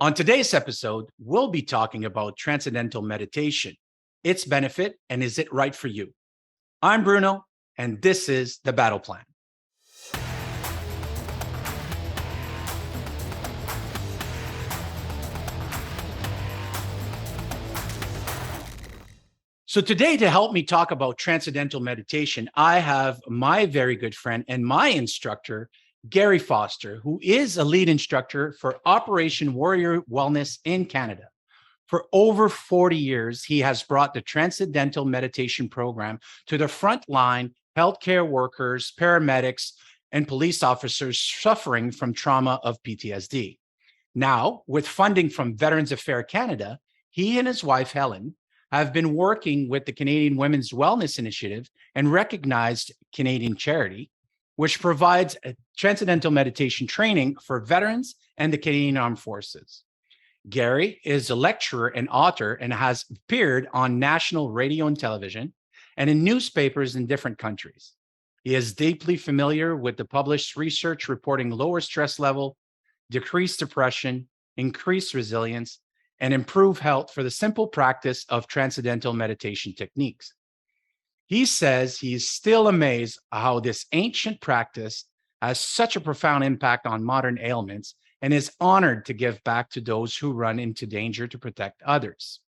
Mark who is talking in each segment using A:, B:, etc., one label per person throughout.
A: On today's episode, we'll be talking about transcendental meditation, its benefit, and is it right for you? I'm Bruno, and this is The Battle Plan. So today, to help me talk about transcendental meditation, I have my very good friend and my instructor, Garry Foster, who is a lead instructor for Operation Warrior Wellness in Canada. For over 40 years, he has brought the Transcendental Meditation program to the frontline healthcare workers, paramedics, and police officers suffering from trauma of PTSD. Now, with funding from Veterans Affairs Canada, he and his wife, Helen, have been working with the Canadian Women's Wellness Initiative and recognized Canadian charity, which provides a transcendental meditation training for veterans and the Canadian Armed Forces. Garry is a lecturer and author and has appeared on national radio and television and in newspapers in different countries. He is deeply familiar with the published research reporting lower stress level, decreased depression, increased resilience, and improve health for the simple practice of transcendental meditation techniques. He says he's still amazed how this ancient practice has such a profound impact on modern ailments and is honored to give back to those who run into danger to protect others.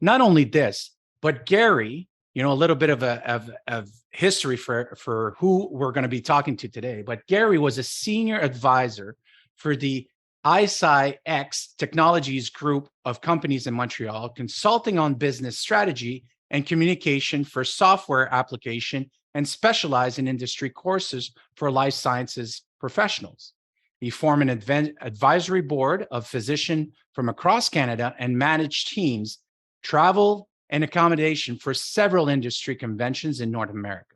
A: Not only this, but Garry, a little bit of history for who we're going to be talking to today, but Garry was a senior advisor for the ICIX Technologies group of companies in Montreal, consulting on business strategy and communication for software application and specialize in industry courses for life sciences professionals. He formed an advisory board of physicians from across Canada and managed teams, travel, and accommodation for several industry conventions in North America.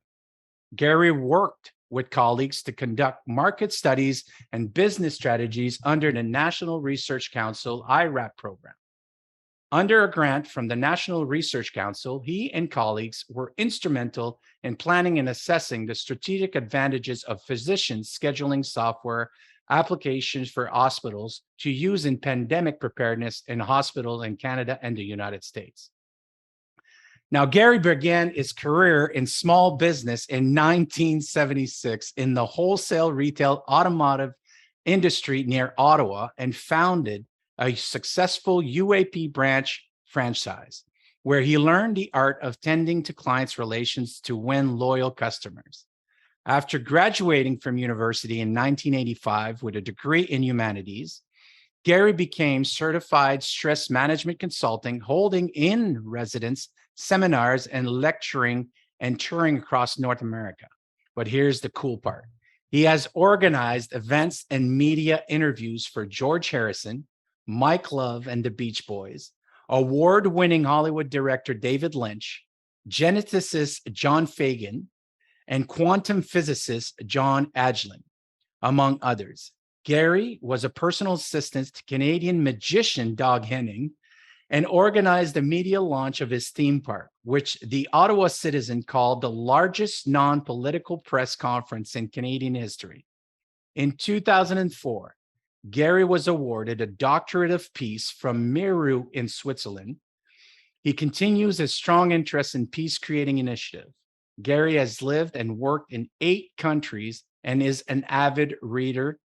A: Garry worked with colleagues to conduct market studies and business strategies under the National Research Council IRAP program. Under a grant from the National Research Council, he and colleagues were instrumental in planning and assessing the strategic advantages of physicians scheduling software applications for hospitals to use in pandemic preparedness in hospitals in Canada and the United States. Now, Garry began his career in small business in 1976 in the wholesale retail automotive industry near Ottawa and founded a successful UAP branch franchise where he learned the art of tending to clients' relations to win loyal customers. After graduating from university in 1985 with a degree in humanities, Garry became certified stress management consulting, holding in residence seminars and lecturing and touring across North America. But here's the cool part. He has organized events and media interviews for George Harrison, Mike Love and the Beach Boys, award-winning Hollywood director David Lynch, geneticist John Fagan, and quantum physicist John Adlin, among others. Garry was a personal assistant to Canadian magician Doug Henning and organized the media launch of his theme park, which the Ottawa Citizen called the largest non-political press conference in Canadian history. In 2004, Garry was awarded a Doctorate of Peace from Meru in Switzerland. He continues his strong interest in peace-creating initiative. Garry has lived and worked in 8 countries and is an avid reader,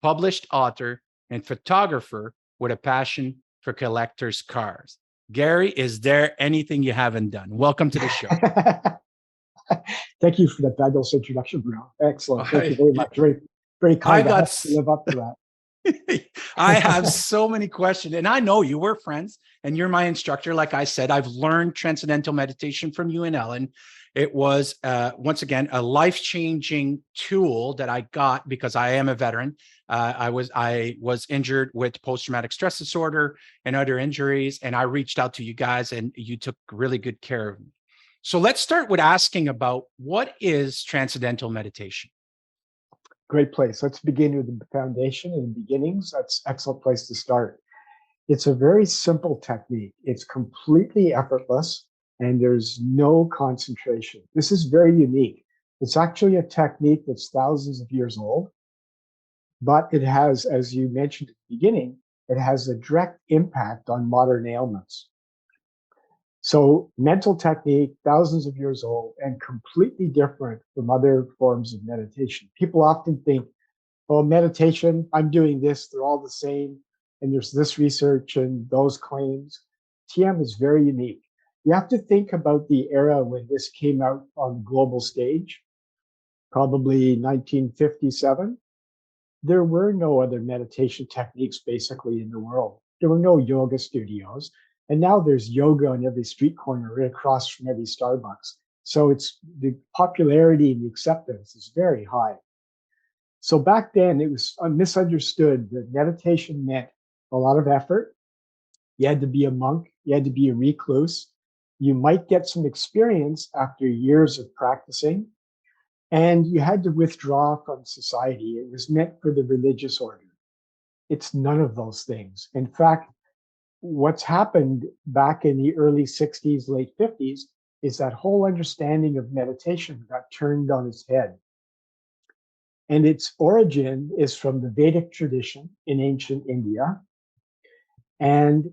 A: published author, and photographer with a passion for collectors' cars. Garry, is there anything you haven't done? Welcome to the show.
B: Thank you for that fabulous introduction, Bruno. Excellent. Thank you very much. Very, very kind. I have to live up to that.
A: I have so many questions, and I know you were friends, and you're my instructor. Like I said, I've learned transcendental meditation from you and Helen. It was, once again, a life-changing tool that I got because I am a veteran. I was injured with post-traumatic stress disorder and other injuries, and I reached out to you guys, and you took really good care of me. So let's start with asking about what is transcendental meditation?
B: Great place. Let's begin with the foundation and the beginnings. That's an excellent place to start. It's a very simple technique. It's completely effortless. And there's no concentration. This is very unique. It's actually a technique that's thousands of years old, but it has, as you mentioned at the beginning, it has a direct impact on modern ailments. So mental technique, thousands of years old and completely different from other forms of meditation. People often think, oh, meditation, I'm doing this, they're all the same. And there's this research and those claims. TM is very unique. You have to think about the era when this came out on the global stage, probably 1957. There were no other meditation techniques basically in the world. There were no yoga studios. And now there's yoga on every street corner, right across from every Starbucks. So it's the popularity and the acceptance is very high. So back then it was misunderstood that meditation meant a lot of effort. You had to be a monk, you had to be a recluse. You might get some experience after years of practicing, and you had to withdraw from society. It was meant for the religious order. It's none of those things. In fact, what's happened back in the early 60s, late 50s, is that whole understanding of meditation got turned on its head. And its origin is from the Vedic tradition in ancient India. And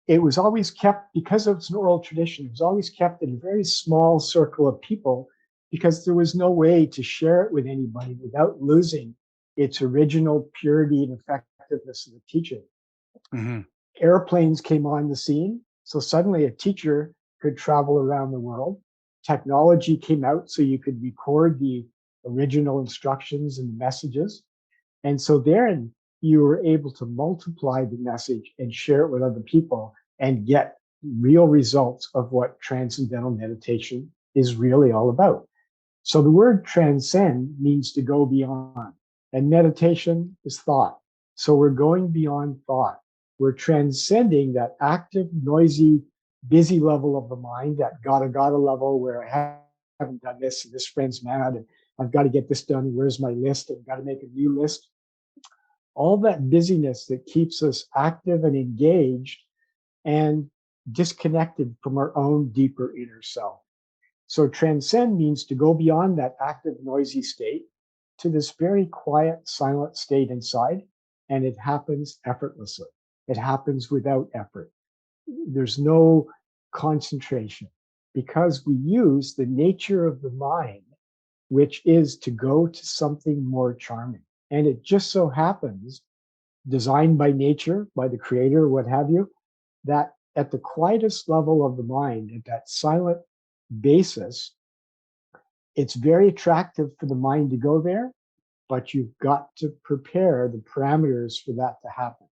B: it was always kept, because it's an oral tradition, it was always kept in a very small circle of people because there was no way to share it with anybody without losing its original purity and effectiveness of the teaching.
A: Mm-hmm.
B: Airplanes came on the scene, so suddenly a teacher could travel around the world. Technology came out so you could record the original instructions and the messages. And so then you were able to multiply the message and share it with other people and get real results of what transcendental meditation is really all about. So the word transcend means to go beyond, and meditation is thought. So we're going beyond thought. We're transcending that active, noisy, busy level of the mind, that gotta level where I haven't done this and this friend's mad and I've got to get this done. Where's my list? I've got to make a new list. All that busyness that keeps us active and engaged and disconnected from our own deeper inner self. So transcend means to go beyond that active, noisy state to this very quiet, silent state inside. And it happens effortlessly. It happens without effort. There's no concentration because we use the nature of the mind, which is to go to something more charming. And it just so happens, designed by nature, by the creator, what have you, that at the quietest level of the mind, at that silent basis, it's very attractive for the mind to go there, but you've got to prepare the parameters for that to happen.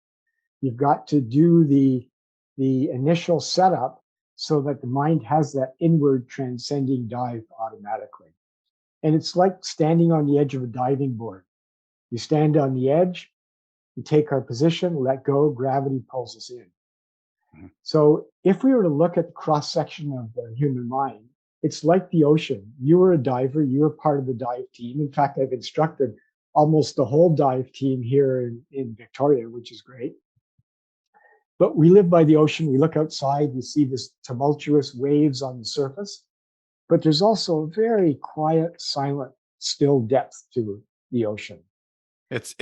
B: You've got to do the initial setup so that the mind has that inward transcending dive automatically. And it's like standing on the edge of a diving board. You stand on the edge, you take our position, let go, gravity pulls us in. So if we were to look at the cross section of the human mind, it's like the ocean. You were a diver, you were part of the dive team. In fact, I've instructed almost the whole dive team here in Victoria, which is great. But we live by the ocean, we look outside, we see this tumultuous waves on the surface, but there's also a very quiet, silent, still depth to the ocean.
A: It's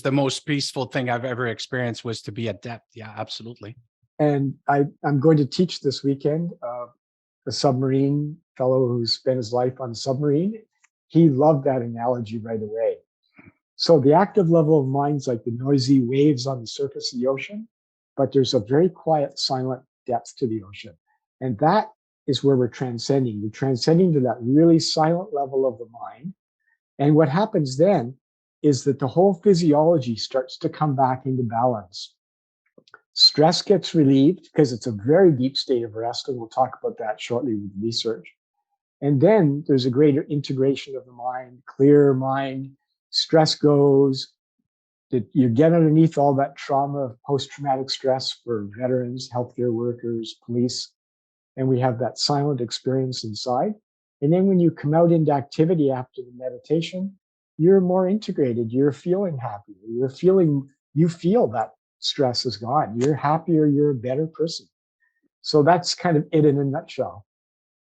A: the most peaceful thing I've ever experienced was to be at depth. Yeah, absolutely.
B: And I'm going to teach this weekend a submarine fellow who spent his life on a submarine. He loved that analogy right away. So the active level of mind's like the noisy waves on the surface of the ocean, but there's a very quiet, silent depth to the ocean. And that is where we're transcending. We're transcending to that really silent level of the mind. And what happens then is that the whole physiology starts to come back into balance. Stress gets relieved because it's a very deep state of rest, and we'll talk about that shortly with research. And then there's a greater integration of the mind, clear mind, stress goes, that you get underneath all that trauma of post-traumatic stress for veterans, healthcare workers, police, and we have that silent experience inside. And then when you come out into activity after the meditation, you're more integrated, you're feeling happier, you feel that stress is gone. You're happier, you're a better person. So that's kind of it in a nutshell.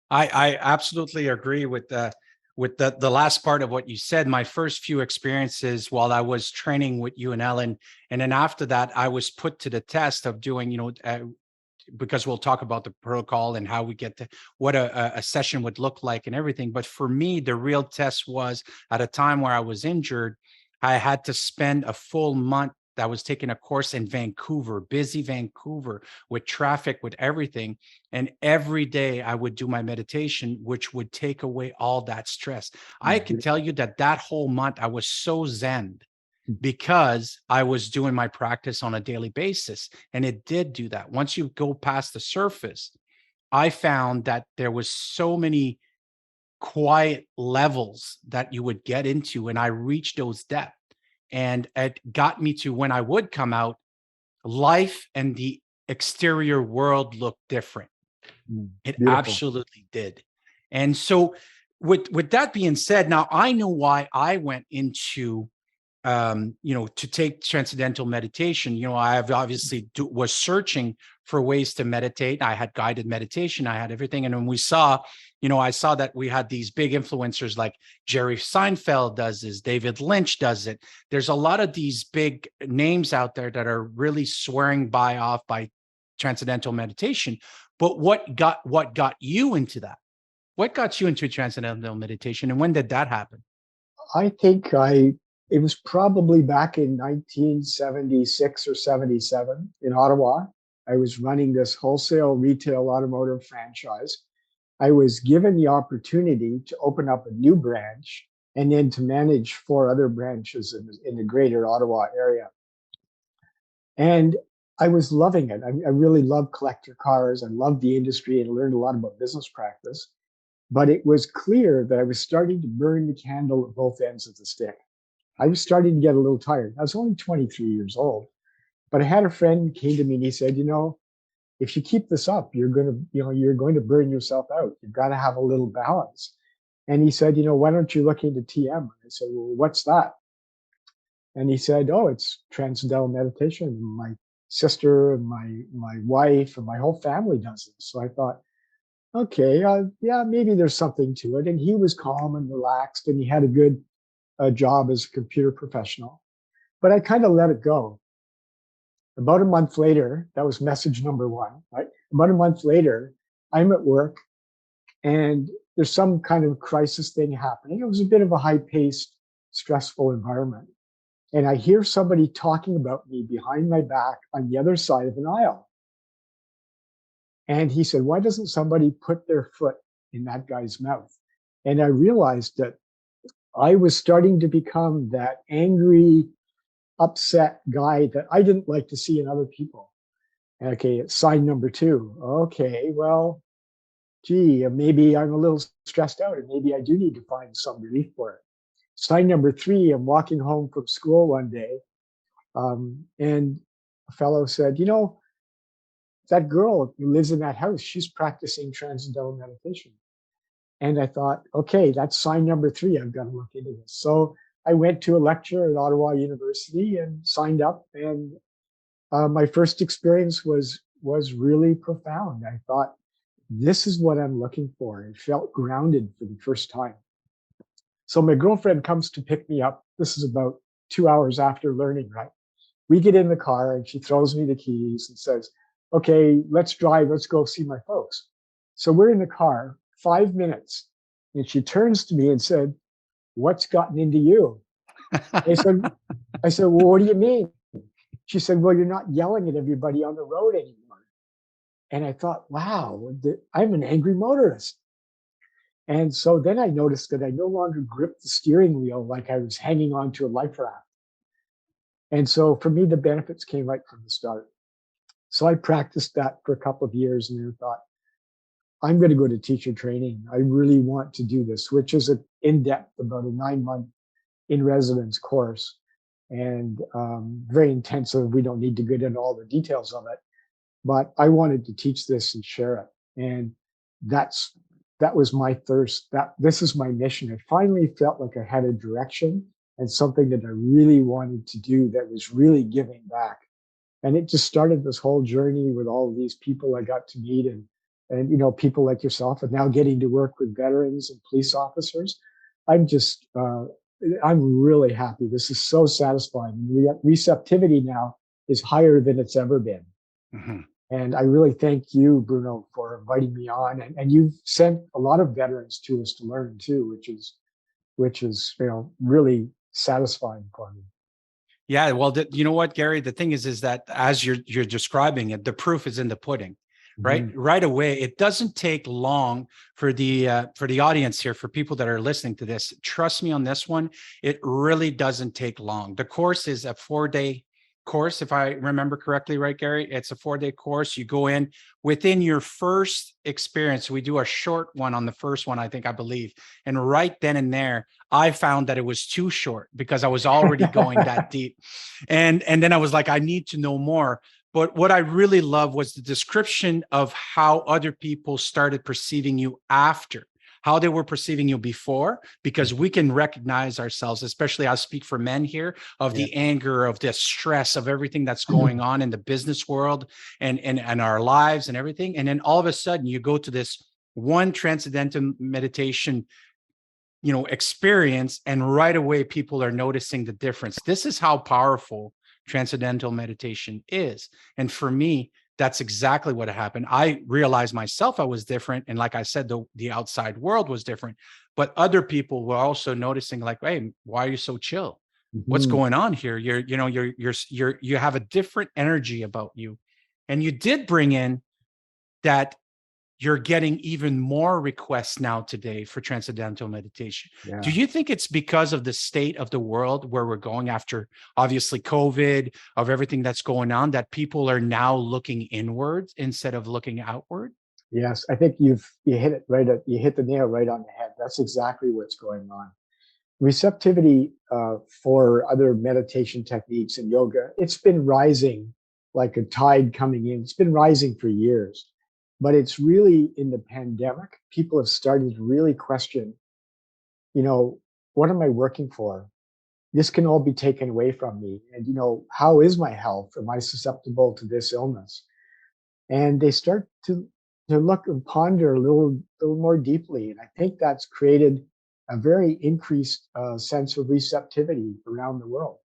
A: I absolutely agree with with the last part of what you said, my first few experiences while I was training with you and Ellen, and then after that, I was put to the test of doing, because we'll talk about the protocol and how we get to what a session would look like and everything. But for me, the real test was at a time where I was injured, I had to spend a full month. I was taking a course in Vancouver, busy Vancouver, with traffic, with everything. And every day I would do my meditation, which would take away all that stress. I can tell you that that whole month I was so zen because I was doing my practice on a daily basis. And it did do that. Once you go past the surface, I found that there was so many quiet levels that you would get into, and I reached those depths. And it got me to when I would come out, life and the exterior world looked different. It
B: Beautiful.
A: absolutely did. And so with that being said, now I know why I went into to take transcendental meditation. I have obviously was searching for ways to meditate. I had guided meditation, I had everything. And when we saw, I saw that we had these big influencers like Jerry Seinfeld does this, David Lynch does it. There's a lot of these big names out there that are really swearing off by transcendental meditation. But what got you into that? What got you into transcendental meditation, and when did that happen?
B: I think it was probably back in 1976 or 77 in Ottawa. I was running this wholesale retail automotive franchise. I was given the opportunity to open up a new branch and then to manage 4 other branches in the greater Ottawa area. And I was loving it. I really loved collector cars. I loved the industry and learned a lot about business practice. But it was clear that I was starting to burn the candle at both ends of the stick. I was starting to get a little tired. I was only 23 years old, but I had a friend who came to me and he said, if you keep this up, you're going to burn yourself out. You've got to have a little balance. And he said, why don't you look into TM? I said, well, what's that? And he said, oh, it's Transcendental Meditation. My sister and my wife and my whole family does this. So I thought, okay, yeah, maybe there's something to it. And he was calm and relaxed, and he had a good job as a computer professional. But I kind of let it go. About a month later, that was message number 1, right? About a month later, I'm at work and there's some kind of crisis thing happening. It was a bit of a high-paced, stressful environment. And I hear somebody talking about me behind my back on the other side of an aisle. And he said, why doesn't somebody put their foot in that guy's mouth? And I realized that I was starting to become that angry, upset guy that I didn't like to see in other people. Okay, it's sign number 2. Okay, well, gee, maybe I'm a little stressed out and maybe I do need to find some relief for it. Sign number 3, I'm walking home from school one day, and a fellow said, that girl who lives in that house, she's practicing transcendental meditation. And I thought, okay, that's sign number 3. I've got to look into this. So I went to a lecture at Ottawa University and signed up. And my first experience was really profound. I thought, this is what I'm looking for. It felt grounded for the first time. So my girlfriend comes to pick me up. This is about 2 hours after learning, right? We get in the car and she throws me the keys and says, okay, let's drive. Let's go see my folks. So we're in the car 5 minutes. And she turns to me and said, what's gotten into you? I said, well, what do you mean? She said, well, you're not yelling at everybody on the road anymore. And I thought, wow, I'm an angry motorist. And so then I noticed that I no longer gripped the steering wheel like I was hanging on to a life raft. And so for me, the benefits came right from the start. So I practiced that for a couple of years and then thought, I'm going to go to teacher training. I really want to do this, which is an in-depth, about a 9-month in-residence course and very intensive. We don't need to get into all the details of it, but I wanted to teach this and share it. And that was my thirst. This is my mission. I finally felt like I had a direction and something that I really wanted to do that was really giving back. And it just started this whole journey with all of these people I got to meet and people like yourself, and now getting to work with veterans and police officers. I'm just, I'm really happy. This is so satisfying. Receptivity now is higher than it's ever been.
A: Mhm.
B: And I really thank you, Bruno, for inviting me on. And you've sent a lot of veterans to us to learn too, which is really satisfying for me.
A: Yeah, well, you know what, Gary? The thing is that as you're describing it, the proof is in the pudding, right?
B: Mhm.
A: Right away, it doesn't take long for the audience here, for people that are listening to this. Trust me on this one; it really doesn't take long. The course is a 4-day course, if I remember correctly, right, Gary? It's a 4-day course. You go in within your first experience. We do a short one on the first one, I believe, and right then and there, I found that it was too short because I was already going that deep. And then I was like, I need to know more. But what I really love was the description of how other people started perceiving you after, how they were perceiving you before, because we can recognize ourselves, especially I speak for men here, of
B: Yeah.
A: the anger, of the stress, of everything that's going on in the business world and our lives and everything. And then all of a sudden you go to this one transcendental meditation experience, and right away people are noticing the difference. This is how powerful transcendental meditation is. And for me, that's exactly what happened. I realized myself I was different, and like I said, the outside world was different, but other people were also noticing, like, hey, why are you so chill? What's
B: Mhm.
A: going on here? You have a different energy about you. And you did bring in that you're getting even more requests now today for transcendental meditation. Do
B: Yeah.
A: you think it's because of the state of the world where we're going after, obviously, COVID, of everything that's going on, that people are now looking inwards instead of looking outward?
B: Yes, I think you hit it right you hit the nail right on the head. That's exactly what's going on. Receptivity for other meditation techniques and yoga, it's been rising like a tide coming in. It's been rising for years, but it's really in the pandemic, people have started to really question, you know, what am I working for? This can all be taken away from me. And, how is my health? Am I susceptible to this illness? And they start to look and ponder a little more deeply. And I think that's created a very increased sense of receptivity around the world.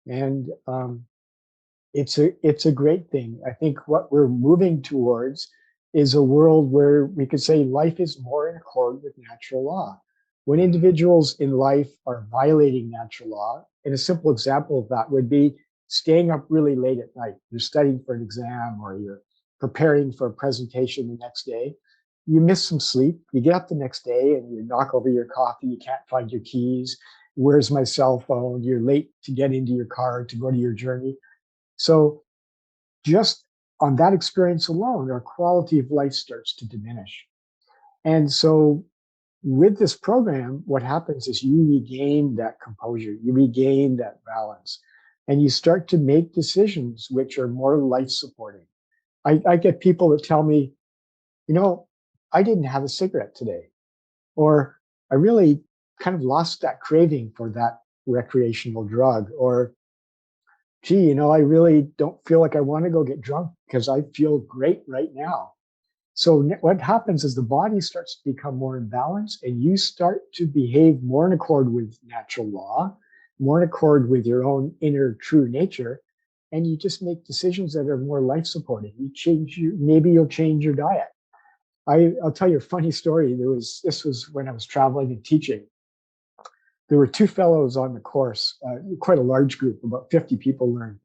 B: And it's a great thing. I think what we're moving towards is a world where we could say life is more in accord with natural law. When
A: Mhm.
B: individuals in life are violating natural law, and a simple example of that would be staying up really late at night. You're studying for an exam or you're preparing for a presentation the next day. You miss some sleep. You get up the next day and you knock over your coffee. You can't find your keys. Where's my cell phone? You're late to get into your car to go to your journey. So just on that experience alone, our quality of life starts to diminish. And so with this program, what happens is you regain that composure, you regain that balance, and you start to make decisions which are more life supporting. I get people that tell me, you know, I didn't have a cigarette today, or I really kind of lost that craving for that recreational drug, or gee, I really don't feel like I want to go get drunk because I feel great right now. So what happens is the body starts to become more in balance and you start to behave more in accord with natural law, more in accord with your own inner true nature. And you just make decisions that are more life supporting. Maybe you'll change your diet. I'll tell you a funny story. This was when I was traveling and teaching. There were two fellows on the course, quite a large group, about 50 people learned.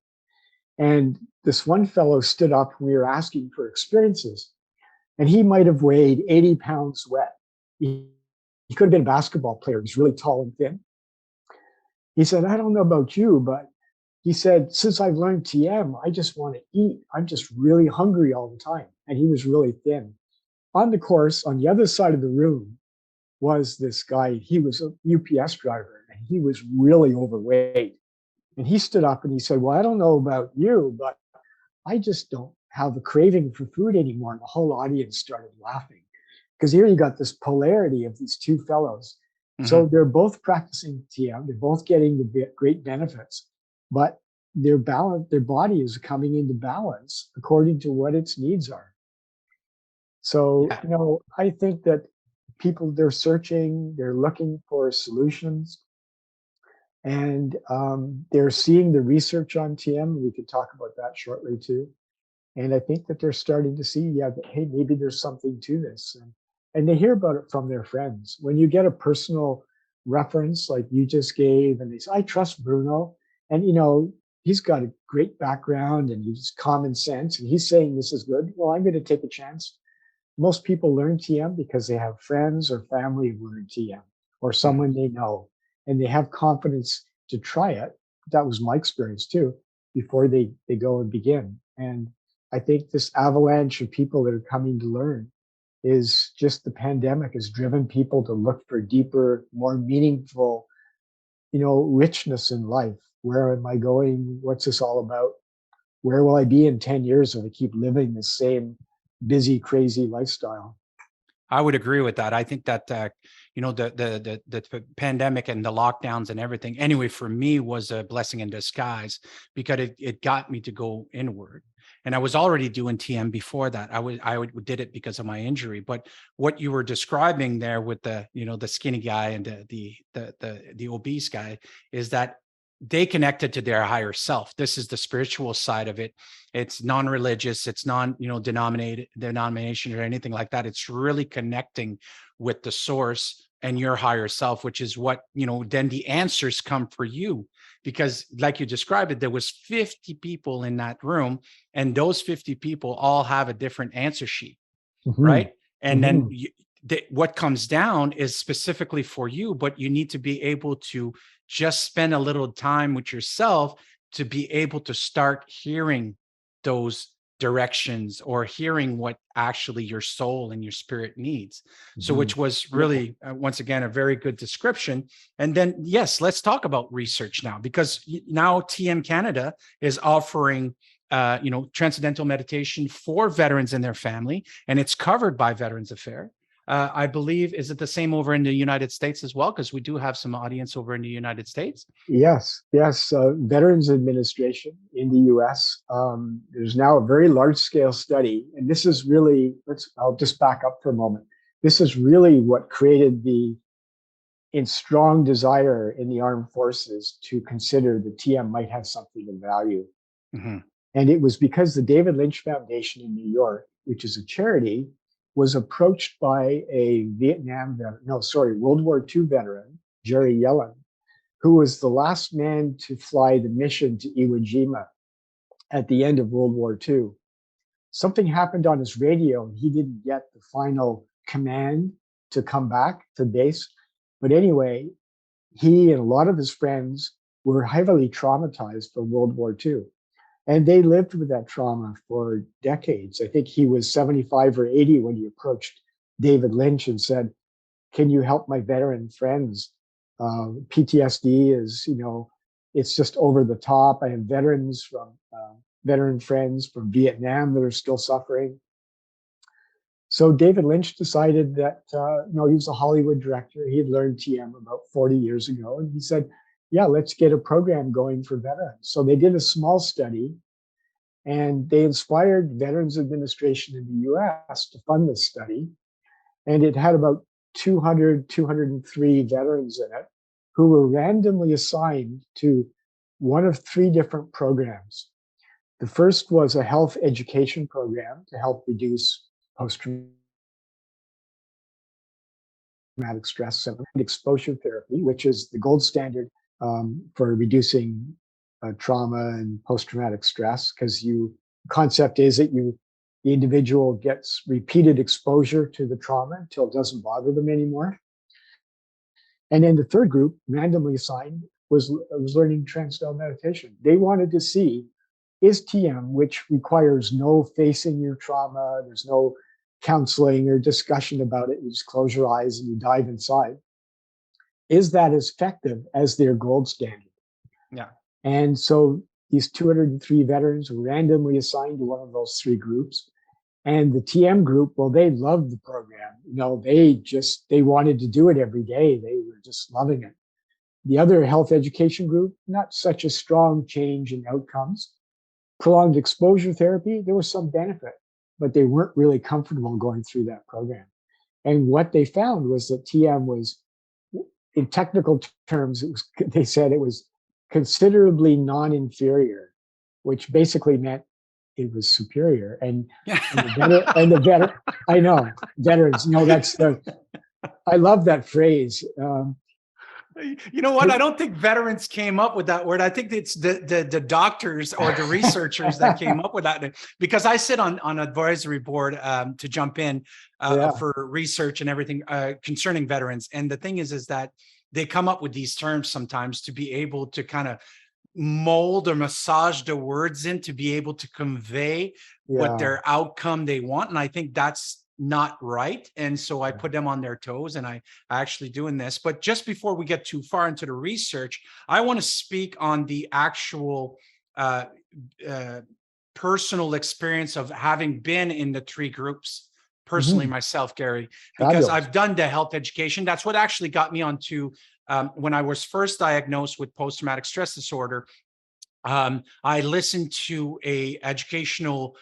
B: And this one fellow stood up and we were asking for experiences. And he might have weighed 80 pounds wet. He could have been a basketball player. He's really tall and thin. He said, I don't know about you, but he said, since I've learned TM, I just want to eat. I'm just really hungry all the time. And he was really thin. On the course, on the other side of the room, was this guy. He was a UPS driver and he was really overweight. And he stood up and he said, well, I don't know about you, but I just don't have a craving for food anymore. And the whole audience started laughing because here you got this polarity of these two fellows. So
A: Mhm.
B: they're both practicing TM. They're both getting the great benefits, but their body is coming into balance according to what its needs are. So,
A: Yeah.
B: I think that people, they're searching, they're looking for solutions, and they're seeing the research on TM. We could talk about that shortly too. And I think that they're starting to see, yeah, that, hey, maybe there's something to this. And they hear about it from their friends. When you get a personal reference like you just gave, and they say, I trust Bruno, and he's got a great background and he's common sense, and he's saying this is good. Well, I'm going to take a chance. Most people learn TM because they have friends or family who learn TM or someone they know, and they have confidence to try it. That was my experience too, before they go and begin. And I think this avalanche of people that are coming to learn is just the pandemic has driven people to look for deeper, more meaningful, richness in life. Where am I going? What's this all about? Where will I be in 10 years if I keep living the same busy, crazy lifestyle?
A: I would agree with that. I think that the pandemic and the lockdowns and everything, anyway, for me was a blessing in disguise, because it got me to go inward. And I was already doing TM before that. I did it because of my injury. But what you were describing there with the skinny guy and the obese guy is that they connected to their higher self. This is the spiritual side of it. It's non-religious, it's denomination or anything like that. It's really connecting with the source and your higher self, which is what, then the answers come for you. Because like you described it, there was 50 people in that room, and those 50 people all have a different answer sheet, right? And then what comes down is specifically for you, but you need to be able to just spend a little time with yourself to be able to start hearing those directions, or hearing what actually your soul and your spirit needs. So which was really, once again, a very good description. And then, yes, let's talk about research now, because now TM Canada is offering transcendental meditation for veterans and their family, and it's covered by Veterans Affairs. I believe, is it the same over in the United States as well? Because we do have some audience over in the United States.
B: Yes. Veterans Administration in the US, there's now a very large scale study. And this is really, I'll just back up for a moment. This is really what created the strong desire in the armed forces to consider the TM might have something of value. And it was because the David Lynch Foundation in New York, which is a charity, was approached by a World War II veteran, Jerry Helen, who was the last man to fly the mission to Iwo Jima at the end of World War II. Something happened on his radio, and he didn't get the final command to come back to base. But anyway, he and a lot of his friends were heavily traumatized from World War II. And they lived with that trauma for decades. I think he was 75 or 80 when he approached David Lynch and said, can you help my veteran friends? PTSD is, it's just over the top. I have veteran friends from Vietnam that are still suffering. So David Lynch decided that, he was a Hollywood director. He had learned TM about 40 years ago. And he said, yeah, let's get a program going for veterans. So they did a small study, and they inspired Veterans Administration in the US to fund this study. And it had about 203 veterans in it who were randomly assigned to one of three different programs. The first was a health education program to help reduce post-traumatic stress syndrome, and exposure therapy, which is the gold standard for reducing trauma and post-traumatic stress, because concept is that the individual gets repeated exposure to the trauma until it doesn't bother them anymore. And then the third group, randomly assigned, was learning Transcendental Meditation. They wanted to see, is TM, which requires no facing your trauma, there's no counseling or discussion about it, you just close your eyes and you dive inside, is that as effective as their gold standard?
A: Yeah.
B: And so these 203 veterans were randomly assigned to one of those three groups. And the TM group, well, they loved the program. They wanted to do it every day. They were just loving it. The other health education group, not such a strong change in outcomes. Prolonged exposure therapy, there was some benefit, but they weren't really comfortable going through that program. And what they found was that TM was, in technical terms, they said it was considerably non-inferior, which basically meant it was superior. And the veteran, I know, veterans, I love that phrase.
A: You know what? I don't think veterans came up with that word. I think it's the doctors or the researchers that came up with that. Because I sit on advisory board to jump in for research and everything concerning veterans. And the thing is that they come up with these terms sometimes to be able to kind of mold or massage the words in to be able to convey what their outcome they want. And I think that's not right. And so I put them on their toes, and I actually doing this. But just before we get too far into the research, I want to speak on the actual personal experience of having been in the 3 groups personally myself, Garry, because I've done the health education. That's what actually got me onto when I was first diagnosed with post-traumatic stress disorder. I listened to a educational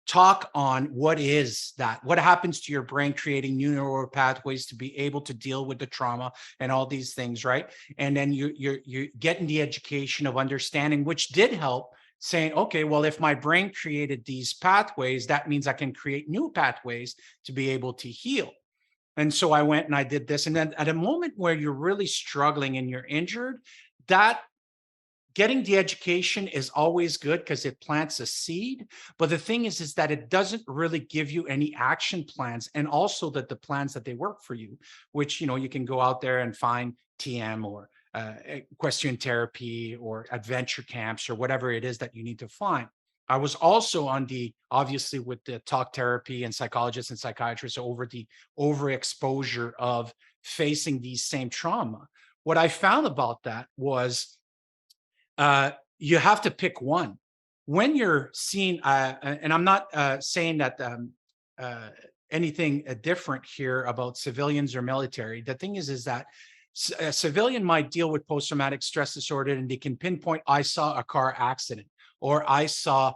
A: talk on what happens to your brain, creating new neural pathways to be able to deal with the trauma and all these things, right? And then you're getting the education of understanding, which did help, saying, okay, well, if my brain created these pathways, that means I can create new pathways to be able to heal. And so I went and I did this. And then at a moment where you're really struggling and you're injured, that getting the education is always good because it plants a seed. But the thing is that it doesn't really give you any action plans, and also that the plans that they work for you, which, you can go out there and find TM or equestrian therapy or adventure camps or whatever it is that you need to find. I was also on obviously with the talk therapy and psychologists and psychiatrists over the overexposure of facing these same trauma. What I found about that was you have to pick one. When you're seeing, and I'm not saying that anything different here about civilians or military. The thing is that a civilian might deal with post-traumatic stress disorder and they can pinpoint, I saw a car accident, or I saw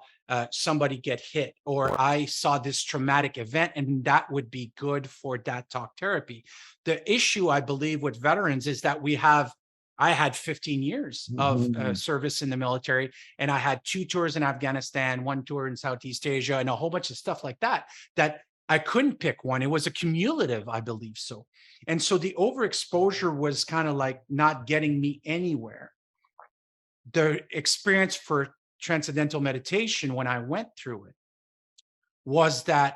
A: somebody get hit, or I saw this traumatic event, and that would be good for that talk therapy. The issue, I believe, with veterans is that I had 15 years of service in the military, and I had 2 tours in Afghanistan, 1 tour in Southeast Asia, and a whole bunch of stuff like that I couldn't pick one. It was a cumulative, I believe so. And so the overexposure was kind of like not getting me anywhere. The experience for Transcendental Meditation, when I went through it, was that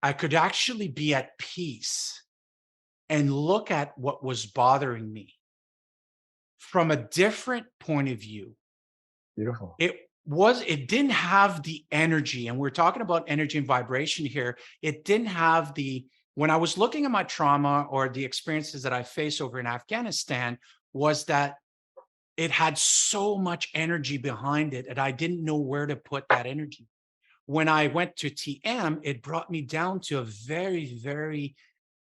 A: I could actually be at peace and look at what was bothering me from a different point of view.
B: Beautiful.
A: It didn't have the energy, and we're talking about energy and vibration here. It didn't have when I was looking at my trauma or the experiences that I faced over in Afghanistan, was that it had so much energy behind it, and I didn't know where to put that energy. When I went to TM, it brought me down to a very, very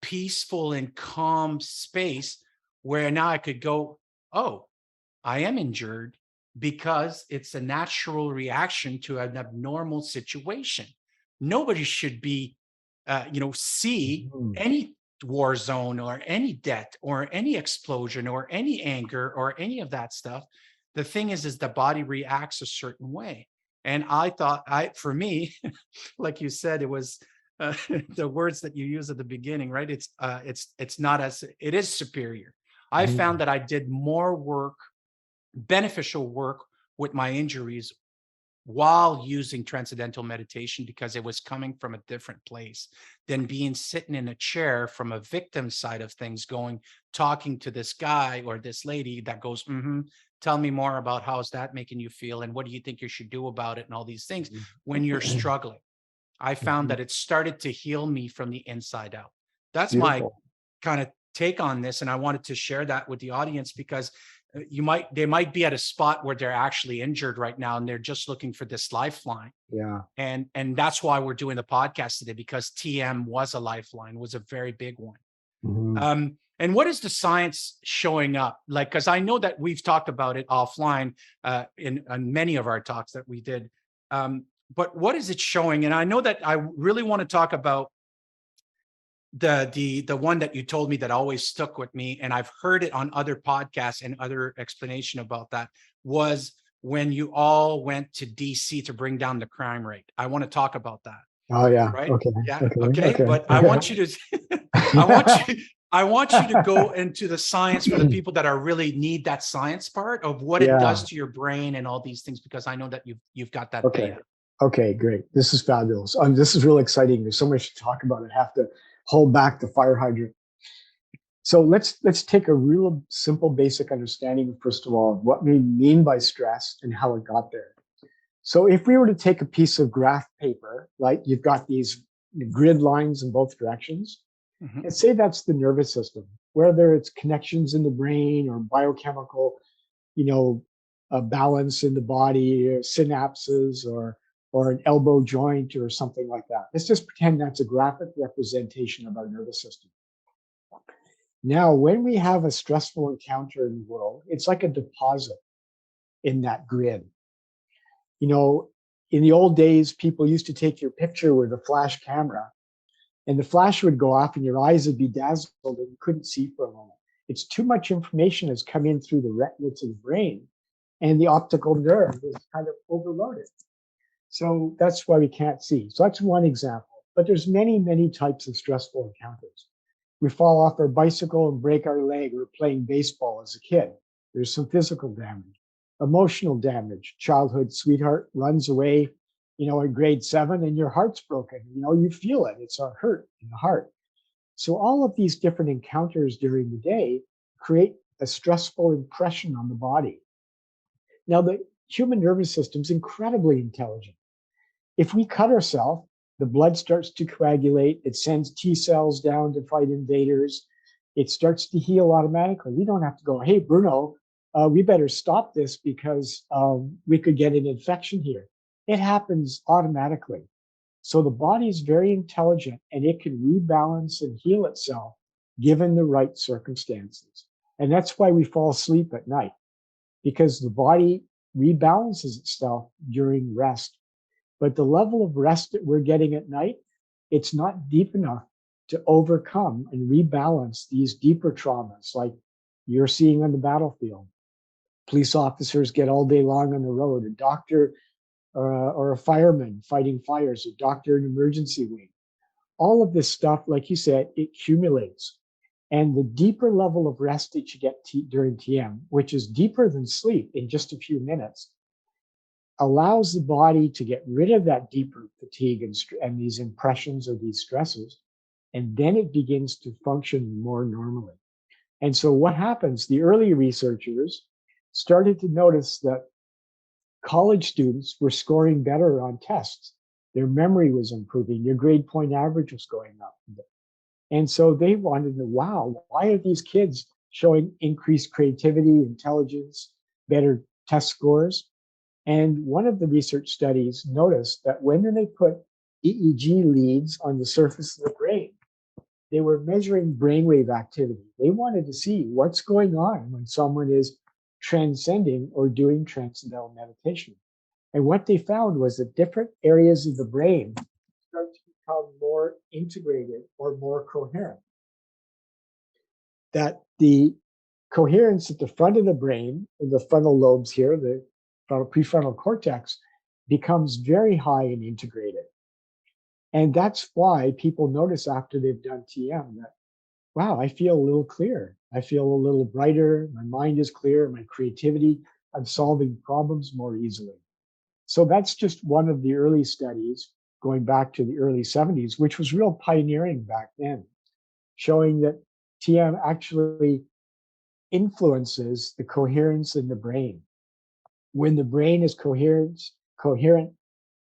A: peaceful and calm space where now I could go, oh, I am injured because it's a natural reaction to an abnormal situation. Nobody should be, see any war zone or any death or any explosion or any anger or any of that stuff. The thing is the body reacts a certain way. And I thought, for me, like you said, it was the words that you use at the beginning, right? It's not it is superior. I found that I did more work, beneficial work with my injuries while using transcendental meditation, because it was coming from a different place than being sitting in a chair from a victim side of things, talking to this guy or this lady that goes, tell me more about how's that making you feel, and what do you think you should do about it, and all these things when you're struggling. I found that it started to heal me from the inside out. That's my kind of take on this, and I wanted to share that with the audience, because they might be at a spot where they're actually injured right now and they're just looking for this lifeline.
B: Yeah.
A: And that's why we're doing the podcast today, because TM was a lifeline, was a very big one. And what is the science showing up? Like, because I know that we've talked about it offline in many of our talks that we did. But what is it showing? And I know that I really want to talk about the one that you told me that always stuck with me, and I've heard it on other podcasts and other explanation about that, was when you all went to DC to bring down the crime rate. I want to talk about that.
B: Oh yeah.
A: Right?
B: Okay.
A: Yeah.
B: Okay.
A: Okay.
B: Okay.
A: But I want you to, I want you, I want you to go into the science for the people that are really need that science part of what it
B: Yeah.
A: does to your brain and all these things, because I know that you've got that
B: Okay.
A: data.
B: Okay, great. This is fabulous. This is really exciting. There's so much to talk about. I have to hold back the fire hydrant. So let's take a real simple, basic understanding, first of all, of what we mean by stress and how it got there. So if we were to take a piece of graph paper, right, you've got these grid lines in both directions,
A: Mhm.
B: and say that's the nervous system, whether it's connections in the brain or biochemical, you know, balance in the body, or synapses, or an elbow joint or something like that. Let's just pretend that's a graphic representation of our nervous system. Now, when we have a stressful encounter in the world, it's like a deposit in that grid. You know, in the old days, people used to take your picture with a flash camera, and the flash would go off and your eyes would be dazzled and you couldn't see for a moment. It's too much information has come in through the retina to the brain, and the optical nerve is kind of overloaded. So that's why we can't see. So that's one example. But there's many, many types of stressful encounters. We fall off our bicycle and break our leg. We're playing baseball as a kid. There's some physical damage, emotional damage. Childhood sweetheart runs away, in grade 7, and your heart's broken. You feel it. It's a hurt in the heart. So all of these different encounters during the day create a stressful impression on the body. Now, the human nervous system is incredibly intelligent. If we cut ourselves, the blood starts to coagulate. It sends T cells down to fight invaders. It starts to heal automatically. We don't have to go, hey, Bruno, we better stop this because we could get an infection here. It happens automatically. So the body is very intelligent and it can rebalance and heal itself given the right circumstances. And that's why we fall asleep at night, because the body rebalances itself during rest. But the level of rest that we're getting at night, it's not deep enough to overcome and rebalance these deeper traumas like you're seeing on the battlefield. Police officers get all day long on the road, a doctor or a fireman fighting fires, a doctor in emergency wing. All of this stuff, like you said, it accumulates. And the deeper level of rest that you get during TM, which is deeper than sleep in just a few minutes, allows the body to get rid of that deeper fatigue and these impressions or these stresses, and then it begins to function more normally. And so what happens, the early researchers started to notice that college students were scoring better on tests. Their memory was improving, their grade point average was going up. And so they wanted to, wow, why are these kids showing increased creativity, intelligence, better test scores? And one of the research studies noticed that when they put EEG leads on the surface of the brain, they were measuring brainwave activity. They wanted to see what's going on when someone is transcending or doing transcendental meditation. And what they found was that different areas of the brain start to become more integrated or more coherent. That the coherence at the front of the brain, in the frontal lobes here, the prefrontal cortex, becomes very high and integrated. And that's why people notice after they've done TM that, wow, I feel a little clearer. I feel a little brighter. My mind is clear. My creativity, I'm solving problems more easily. So that's just one of the early studies going back to the early 70s, which was real pioneering back then, showing that TM actually influences the coherence in the brain. When the brain is coherent,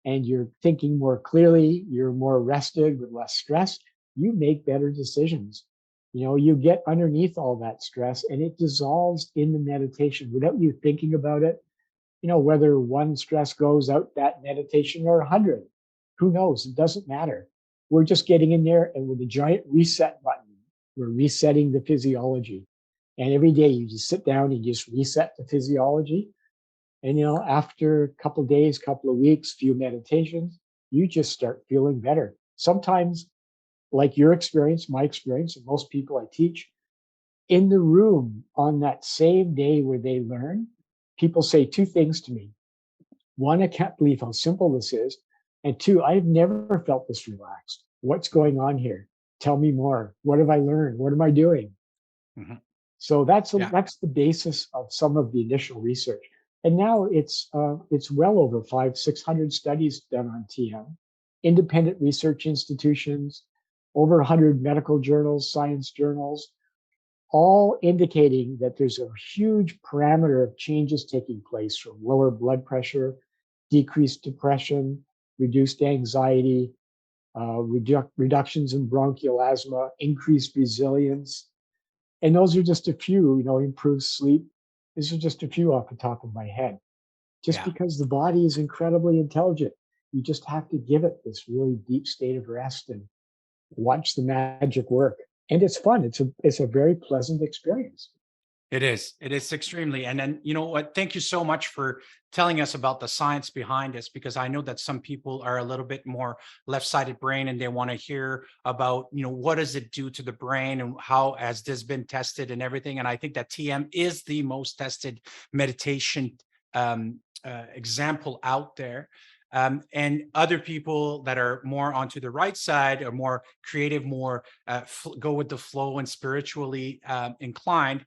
B: and you're thinking more clearly, you're more rested with less stress, you make better decisions. You get underneath all that stress and it dissolves in the meditation without you thinking about it. Whether one stress goes out that meditation or 100, who knows? It doesn't matter. We're just getting in there, and with a giant reset button, we're resetting the physiology. And every day you just sit down and just reset the physiology. And, after a couple of days, couple of weeks, few meditations, you just start feeling better. Sometimes like your experience, my experience, and most people I teach, in the room on that same day where they learn, people say two things to me. One, I can't believe how simple this is. And two, I've never felt this relaxed. What's going on here? Tell me more. What have I learned? What am I doing?
A: Mhm.
B: So that's
A: Yeah.
B: that's the basis of some of the initial research. And now it's well over 600 studies done on TM, independent research institutions, over 100 medical journals, science journals, all indicating that there's a huge parameter of changes taking place from lower blood pressure, decreased depression, reduced anxiety, reductions in bronchial asthma, increased resilience. And those are just a few, improved sleep. These are just a few off the top of my head. Just
A: Yeah.
B: because the body is incredibly intelligent, you just have to give it this really deep state of rest and watch the magic work. And it's fun. It's a very pleasant experience.
A: It is. It is extremely. And then, you know what? Thank you so much for telling us about the science behind this, because I know that some people are a little bit more left-sided brain and they want to hear about, what does it do to the brain and how has this been tested and everything. And I think that TM is the most tested meditation example out there. And other people that are more onto the right side are more creative, more go with the flow and spiritually inclined.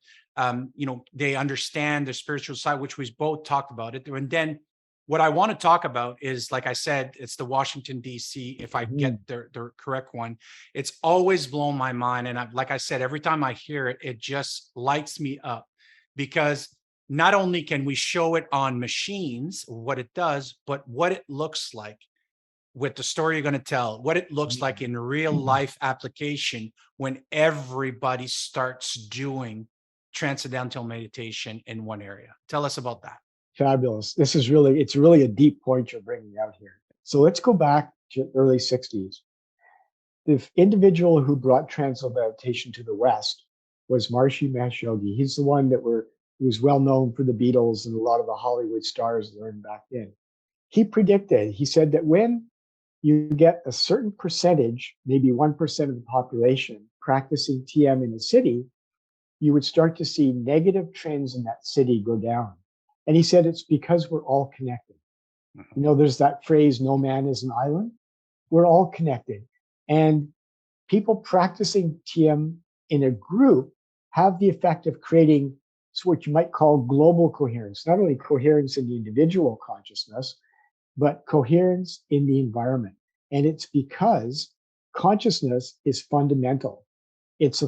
A: They understand the spiritual side, which we both talked about it. And then what I want to talk about is, like I said, it's the Washington, D.C., if I get
B: Mhm.
A: the correct one. It's always blown my mind. And like I said, every time I hear it, it just lights me up, because not only can we show it on machines, what it does, but what it looks like with the story you're going to tell, what it looks like in real life application when everybody starts doing transcendental meditation in one area. Tell us about that.
B: Fabulous. It's really a deep point you're bringing out here. So let's go back to early 60s. The individual who brought transcendental meditation to the West was Maharishi Mahesh Yogi. He's the one who was well known for the Beatles and a lot of the Hollywood stars learned back then. He said that when you get a certain percentage, maybe 1% of the population, practicing TM in a city, you would start to see negative trends in that city go down. And he said it's because we're all connected. There's that phrase, no man is an island. We're all connected. And people practicing TM in a group have the effect of creating what you might call global coherence, not only coherence in the individual consciousness, but coherence in the environment. And it's because consciousness is fundamental. It's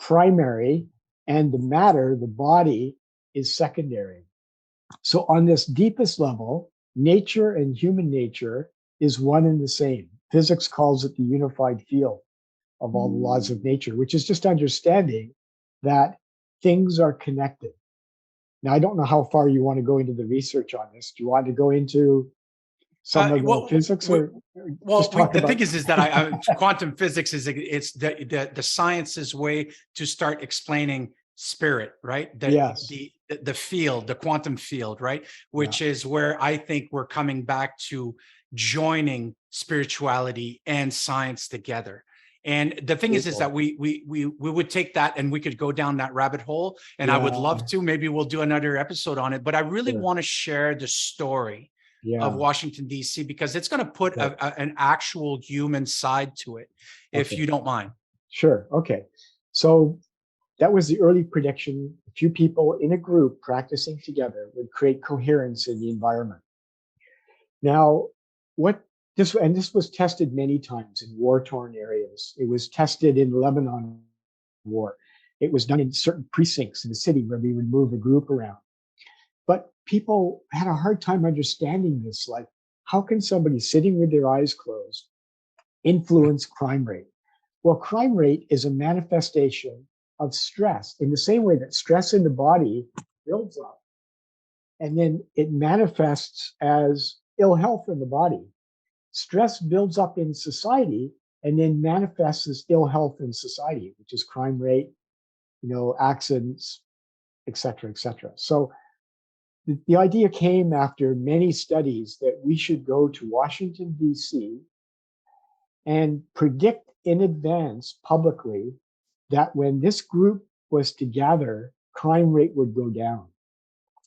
B: primary, and the matter, the body, is secondary. So, on this deepest level, nature and human nature is one and the same. Physics calls it the unified field of all the laws of nature, which is just understanding that things are connected. Now, I don't know how far you want to go into the research on this. Do you want to go into some of the
A: Well,
B: physics, or just talk
A: the thing
B: about?
A: is that quantum physics it's the science's way to start explaining spirit, right?
B: Yes.
A: The field, the quantum field, right?
B: Yeah.
A: Which is where I think we're coming back to joining spirituality and science together. And the thing is that we would take that and we could go down that rabbit hole. And I would
B: Yeah.
A: love to. Maybe we'll do another episode on it. But I really
B: Sure.
A: want to share the story of
B: Yeah.
A: Washington, D.C., because it's going to put
B: Okay.
A: an actual human side to it, if
B: Okay.
A: you don't mind.
B: Sure. Okay. So that was the early prediction. A few people in a group practicing together would create coherence in the environment. Now, this was tested many times in war-torn areas. It was tested in Lebanon war. It was done in certain precincts in the city where we would move a group around. But people had a hard time understanding this. Like, how can somebody sitting with their eyes closed influence crime rate? Well, crime rate is a manifestation of stress in the same way that stress in the body builds up and then it manifests as ill health in the body. Stress builds up in society and then manifests as ill health in society, which is crime rate, accidents, et cetera, et cetera. So the idea came after many studies that we should go to Washington, D.C., and predict in advance publicly that when this group was to gather, crime rate would go down.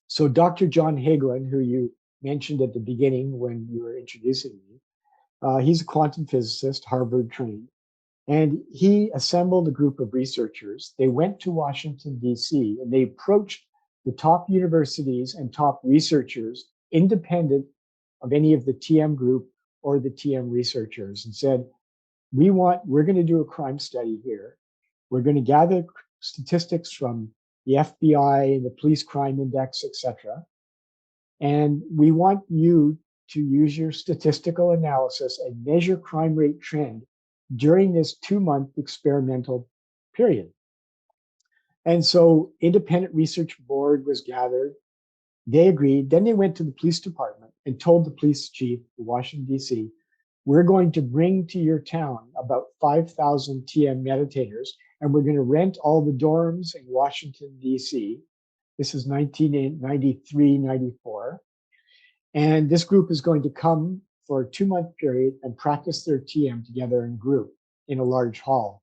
B: So Dr. John Hagelin, who you mentioned at the beginning when you were introducing me, he's a quantum physicist, Harvard trained, and he assembled a group of researchers. They went to Washington, D.C., and they approached the top universities and top researchers, independent of any of the TM group or the TM researchers, and said, we're going to do a crime study here. We're going to gather statistics from the FBI and the police crime index, etc. And we want you to use your statistical analysis and measure crime rate trend during this 2-month experimental period. And so independent research board was gathered. They agreed. Then they went to the police department and told the police chief of Washington, D.C., we're going to bring to your town about 5,000 TM meditators, and we're going to rent all the dorms in Washington, D.C. This is 1993, 94. And this group is going to come for a 2-month period and practice their TM together in group in a large hall.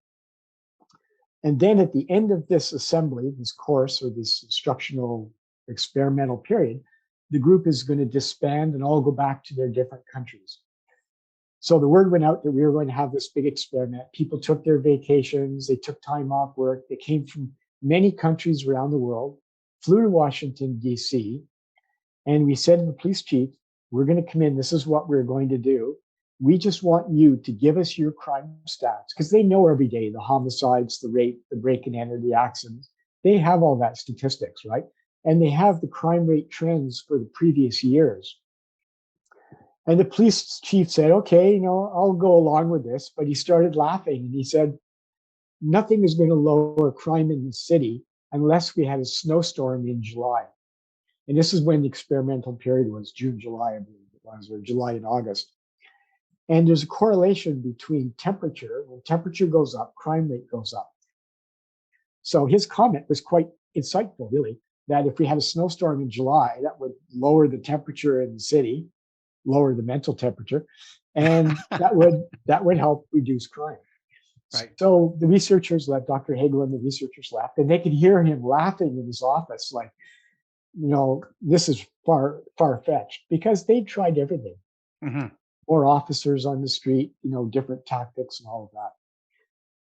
B: And then at the end of this assembly, this course or this instructional experimental period, the group is going to disband and all go back to their different countries. So the word went out that we were going to have this big experiment. People took their vacations, they took time off work, they came from many countries around the world, flew to Washington, D.C., and we said to the police chief, we're going to come in, this is what we're going to do. We just want you to give us your crime stats, because they know every day the homicides, the rape, the break and enter, the accidents. They have all that statistics, right? And they have the crime rate trends for the previous years. And the police chief said, okay, I'll go along with this. But he started laughing and he said, nothing is going to lower crime in the city unless we had a snowstorm in July. And this is when the experimental period was, June, July, I believe it was, or July and August. And there's a correlation between temperature. When temperature goes up, crime rate goes up. So his comment was quite insightful, really, that if we had a snowstorm in July, that would lower the temperature in the city, lower the mental temperature, and that would help reduce crime. Right. So the researchers left, Dr. Hagel and the researchers left, and they could hear him laughing in his office, like, this is far-fetched, because they tried everything. Mm-hmm. More officers on the street, different tactics and all of that.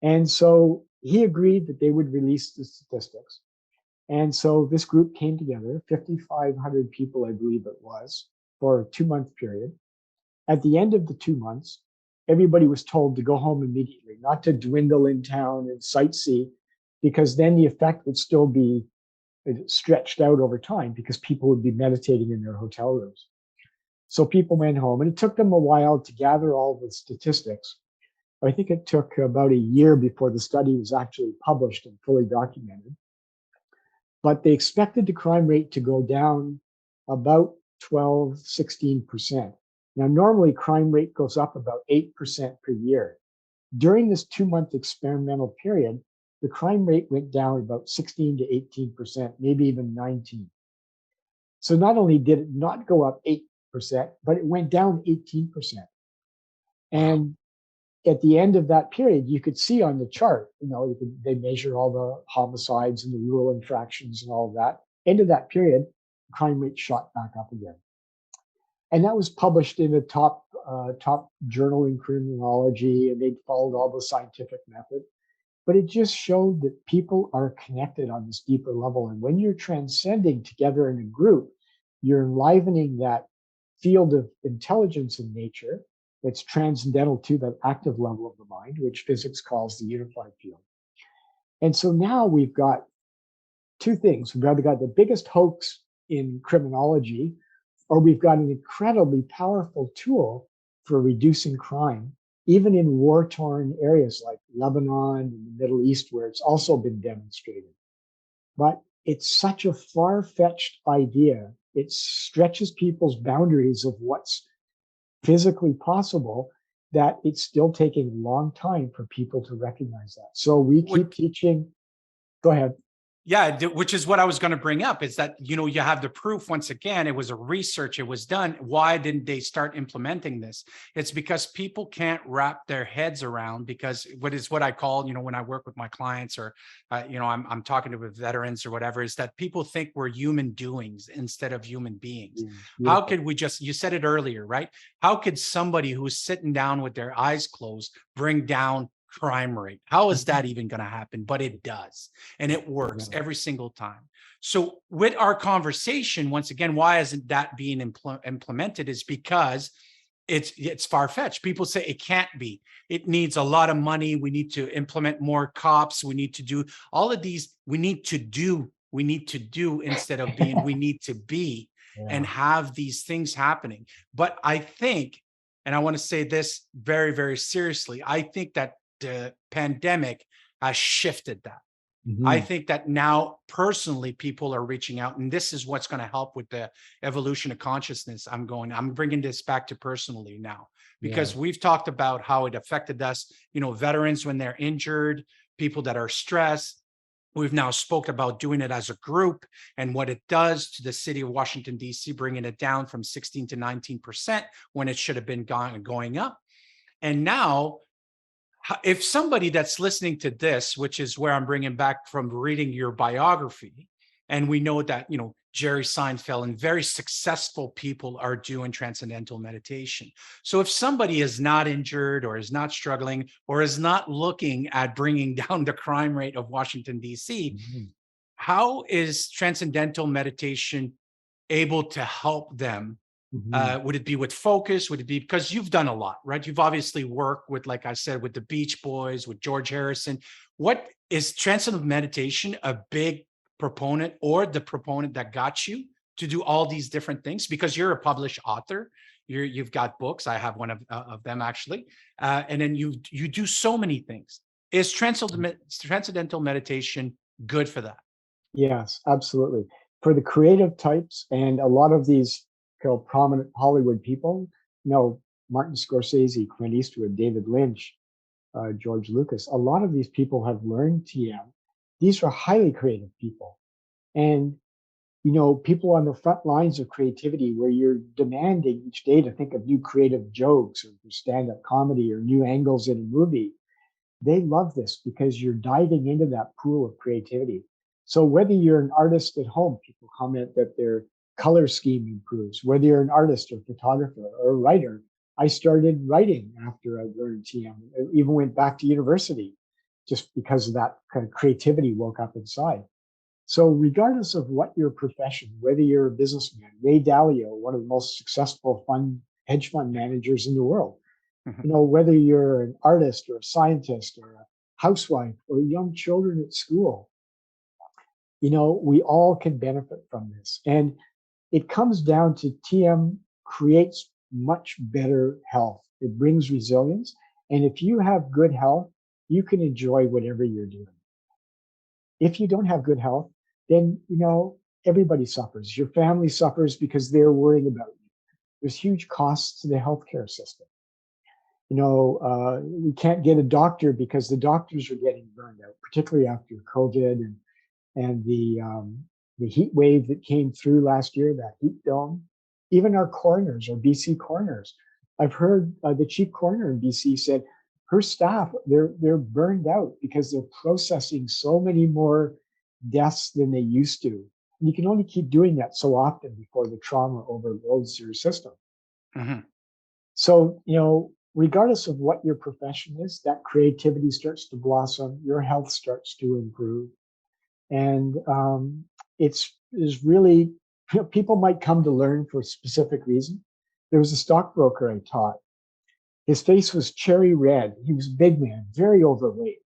B: And so he agreed that they would release the statistics. And so this group came together, 5,500 people, I believe it was, for a 2-month period. At the end of the 2 months, everybody was told to go home immediately, not to dwindle in town and sightsee, because then the effect would still be stretched out over time because people would be meditating in their hotel rooms. So people went home, and it took them a while to gather all the statistics. I think it took about a year before the study was actually published and fully documented. But they expected the crime rate to go down about 12, 16%. Now, normally crime rate goes up about 8% per year. During this 2-month experimental period, the crime rate went down about 16 to 18%, maybe even 19. So not only did it not go up 8%, but it went down 18%. And at the end of that period, you could see on the chart, they measure all the homicides and the rule infractions and all of that. End of that period, crime rate shot back up again. And that was published in a top journal in criminology, and they followed all the scientific method. But it just showed that people are connected on this deeper level. And when you're transcending together in a group, you're enlivening that field of intelligence in nature that's transcendental to that active level of the mind, which physics calls the unified field. And so now we've got two things. We've either got the biggest hoax in criminology, or we've got an incredibly powerful tool for reducing crime, even in war-torn areas like Lebanon and the Middle East, where it's also been demonstrated. But it's such a far-fetched idea. It stretches people's boundaries of what's physically possible, that it's still taking a long time for people to recognize that. So we keep teaching. Go ahead.
A: Yeah, which is what I was going to bring up, is that, you have the proof. Once again, it was a research, it was done. Why didn't they start implementing this? It's because people can't wrap their heads around, because what I call, when I work with my clients, or, I'm talking to veterans or whatever, is that people think we're human doings instead of human beings.
B: Yeah,
A: How
B: beautiful.
A: could we just, you said it earlier, right? How could somebody who's sitting down with their eyes closed bring down crime rate? How is that even going to happen? But it does. And it works
B: Yeah.
A: every single time. So with our conversation, once again, why isn't that being implemented, is because it's far-fetched. People say it can't be. It needs a lot of money. We need to implement more cops. We need to do all of these. We need to do instead of being, we need to be, and
B: Yeah.
A: have these things happening. But I think, and I want to say this very, very seriously, I think that the pandemic has shifted that. I
B: Mhm.
A: think that now personally people are reaching out, and this is what's going to help with the evolution of consciousness. I'm bringing this back to personally now,
B: Yeah.
A: because we've talked about how it affected us, veterans when they're injured, people that are stressed. We've now spoke about doing it as a group and what it does to the city of Washington, D.C., bringing it down from 16 to 19% when it should have been going up. And now, if somebody that's listening to this, which is where I'm bringing back from reading your biography, and we know that, Jerry Seinfeld and very successful people are doing transcendental meditation. So if somebody is not injured, or is not struggling, or is not looking at bringing down the crime rate of Washington, D.C.,
B: Mhm.
A: how is transcendental meditation able to help them?
B: Mhm.
A: Would it be with focus? Would it be, because you've done a lot, right? You've obviously worked with, like I said, with the Beach Boys, with George Harrison. What is transcendental meditation a big proponent, or the proponent that got you to do all these different things? Because you're a published author, you've got books. I have one of them actually, and then you do so many things. Is transcendental meditation good for that?
B: Yes, absolutely. For the creative types and a lot of these prominent Hollywood people, Martin Scorsese, Clint Eastwood, David Lynch, George Lucas, a lot of these people have learned TM. These are highly creative people. And, people on the front lines of creativity, where you're demanding each day to think of new creative jokes or stand up comedy or new angles in a movie, they love this because you're diving into that pool of creativity. So whether you're an artist at home, people comment that their color scheme improves. Whether you're an artist or photographer or a writer, I started writing after I learned TM. I even went back to university just because of that kind of creativity woke up inside. So regardless of what your profession, whether you're a businessman, Ray Dalio, one of the most successful hedge fund managers in the world, whether you're an artist or a scientist or a housewife or young children at school, we all can benefit from this. And it comes down to TM creates much better health. It brings resilience. And if you have good health, you can enjoy whatever you're doing. If you don't have good health, then, everybody suffers. Your family suffers because they're worrying about you. There's huge costs to the healthcare system. We can't get a doctor because the doctors are getting burned out, particularly after COVID and the heat wave that came through last year, that heat dome. Even our coroners, our BC coroners. I've heard the chief coroner in BC said her staff, they're burned out because they're processing so many more deaths than they used to. And you can only keep doing that so often before the trauma overloads your system.
A: Mhm.
B: So, regardless of what your profession is, that creativity starts to blossom, your health starts to improve. And is really, people might come to learn for a specific reason. There was a stockbroker I taught. His face was cherry red. He was a big man, very overweight.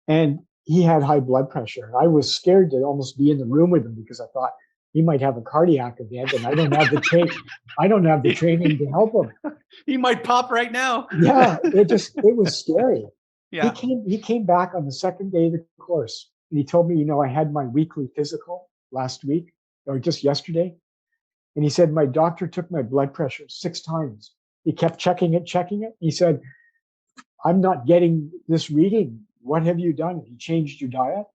B: And he had high blood pressure. I was scared to almost be in the room with him because I thought he might have a cardiac event and I don't have the training to help him.
A: He might pop right now.
B: Yeah, it was scary. He
A: Yeah.
B: came back on the second day of the course and he told me, I had my weekly physical last week or just yesterday. And he said, my doctor took my blood pressure 6 times. He kept checking it, checking it. He said, I'm not getting this reading. What have you done? Have you changed your diet?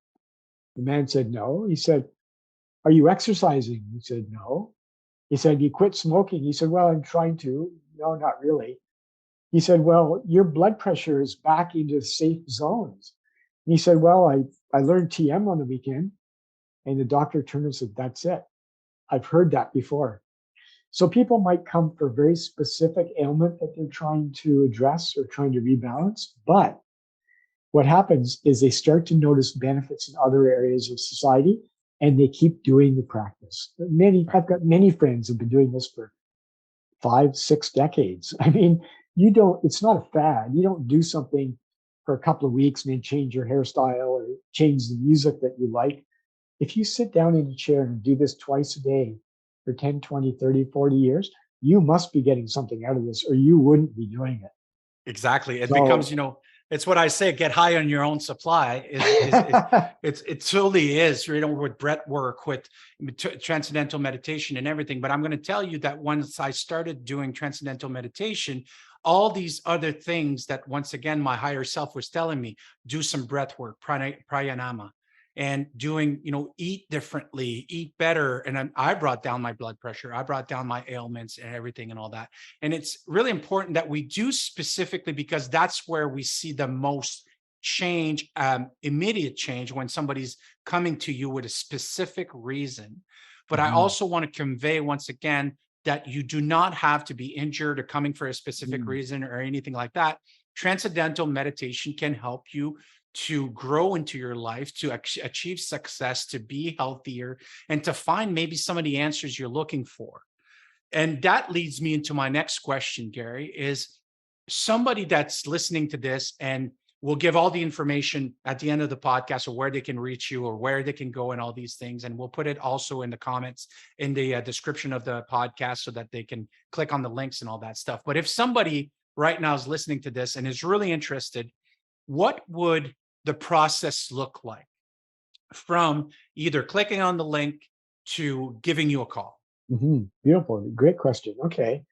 B: The man said, no. He said, are you exercising? He said, no. He said, you quit smoking? He said, well, I'm trying to. No, not really. He said, well, your blood pressure is back into safe zones. And he said, well, I learned TM on the weekend. And the doctor turned and said, that's it. I've heard that before. So people might come for a very specific ailment that they're trying to address or trying to rebalance. But what happens is they start to notice benefits in other areas of society and they keep doing the practice. I've got many friends who've been doing this for 5, 6 decades. I mean, it's not a fad. You don't do something for a couple of weeks and then change your hairstyle or change the music that you like. If you sit down in a chair and do this twice a day for 10, 20, 30, 40 years, you must be getting something out of this or you wouldn't be doing it.
A: Exactly. It becomes, it's what I say, get high on your own supply. It totally is, with breath work, with transcendental meditation and everything. But I'm going to tell you that once I started doing transcendental meditation, all these other things that, once again, my higher self was telling me, do some breath work, pranayama, and doing, eat differently, eat better. And I brought down my blood pressure. I brought down my ailments and everything and all that. And it's really important that we do specifically, because that's where we see the most change, immediate change, when somebody's coming to you with a specific reason. But I also want to convey, once again, that you do not have to be injured or coming for a specific reason or anything like that. Transcendental meditation can help you to grow into your life, to achieve success, to be healthier, and to find maybe some of the answers you're looking for. And that leads me into my next question, Garry, is somebody that's listening to this, and we'll give all the information at the end of the podcast, or where they can reach you or where they can go and all these things. And we'll put it also in the comments in the description of the podcast so that they can click on the links and all that stuff. But if somebody right now is listening to this and is really interested, what would the process look like from either clicking on the link to giving you a call?
B: Beautiful. Great question. Okay.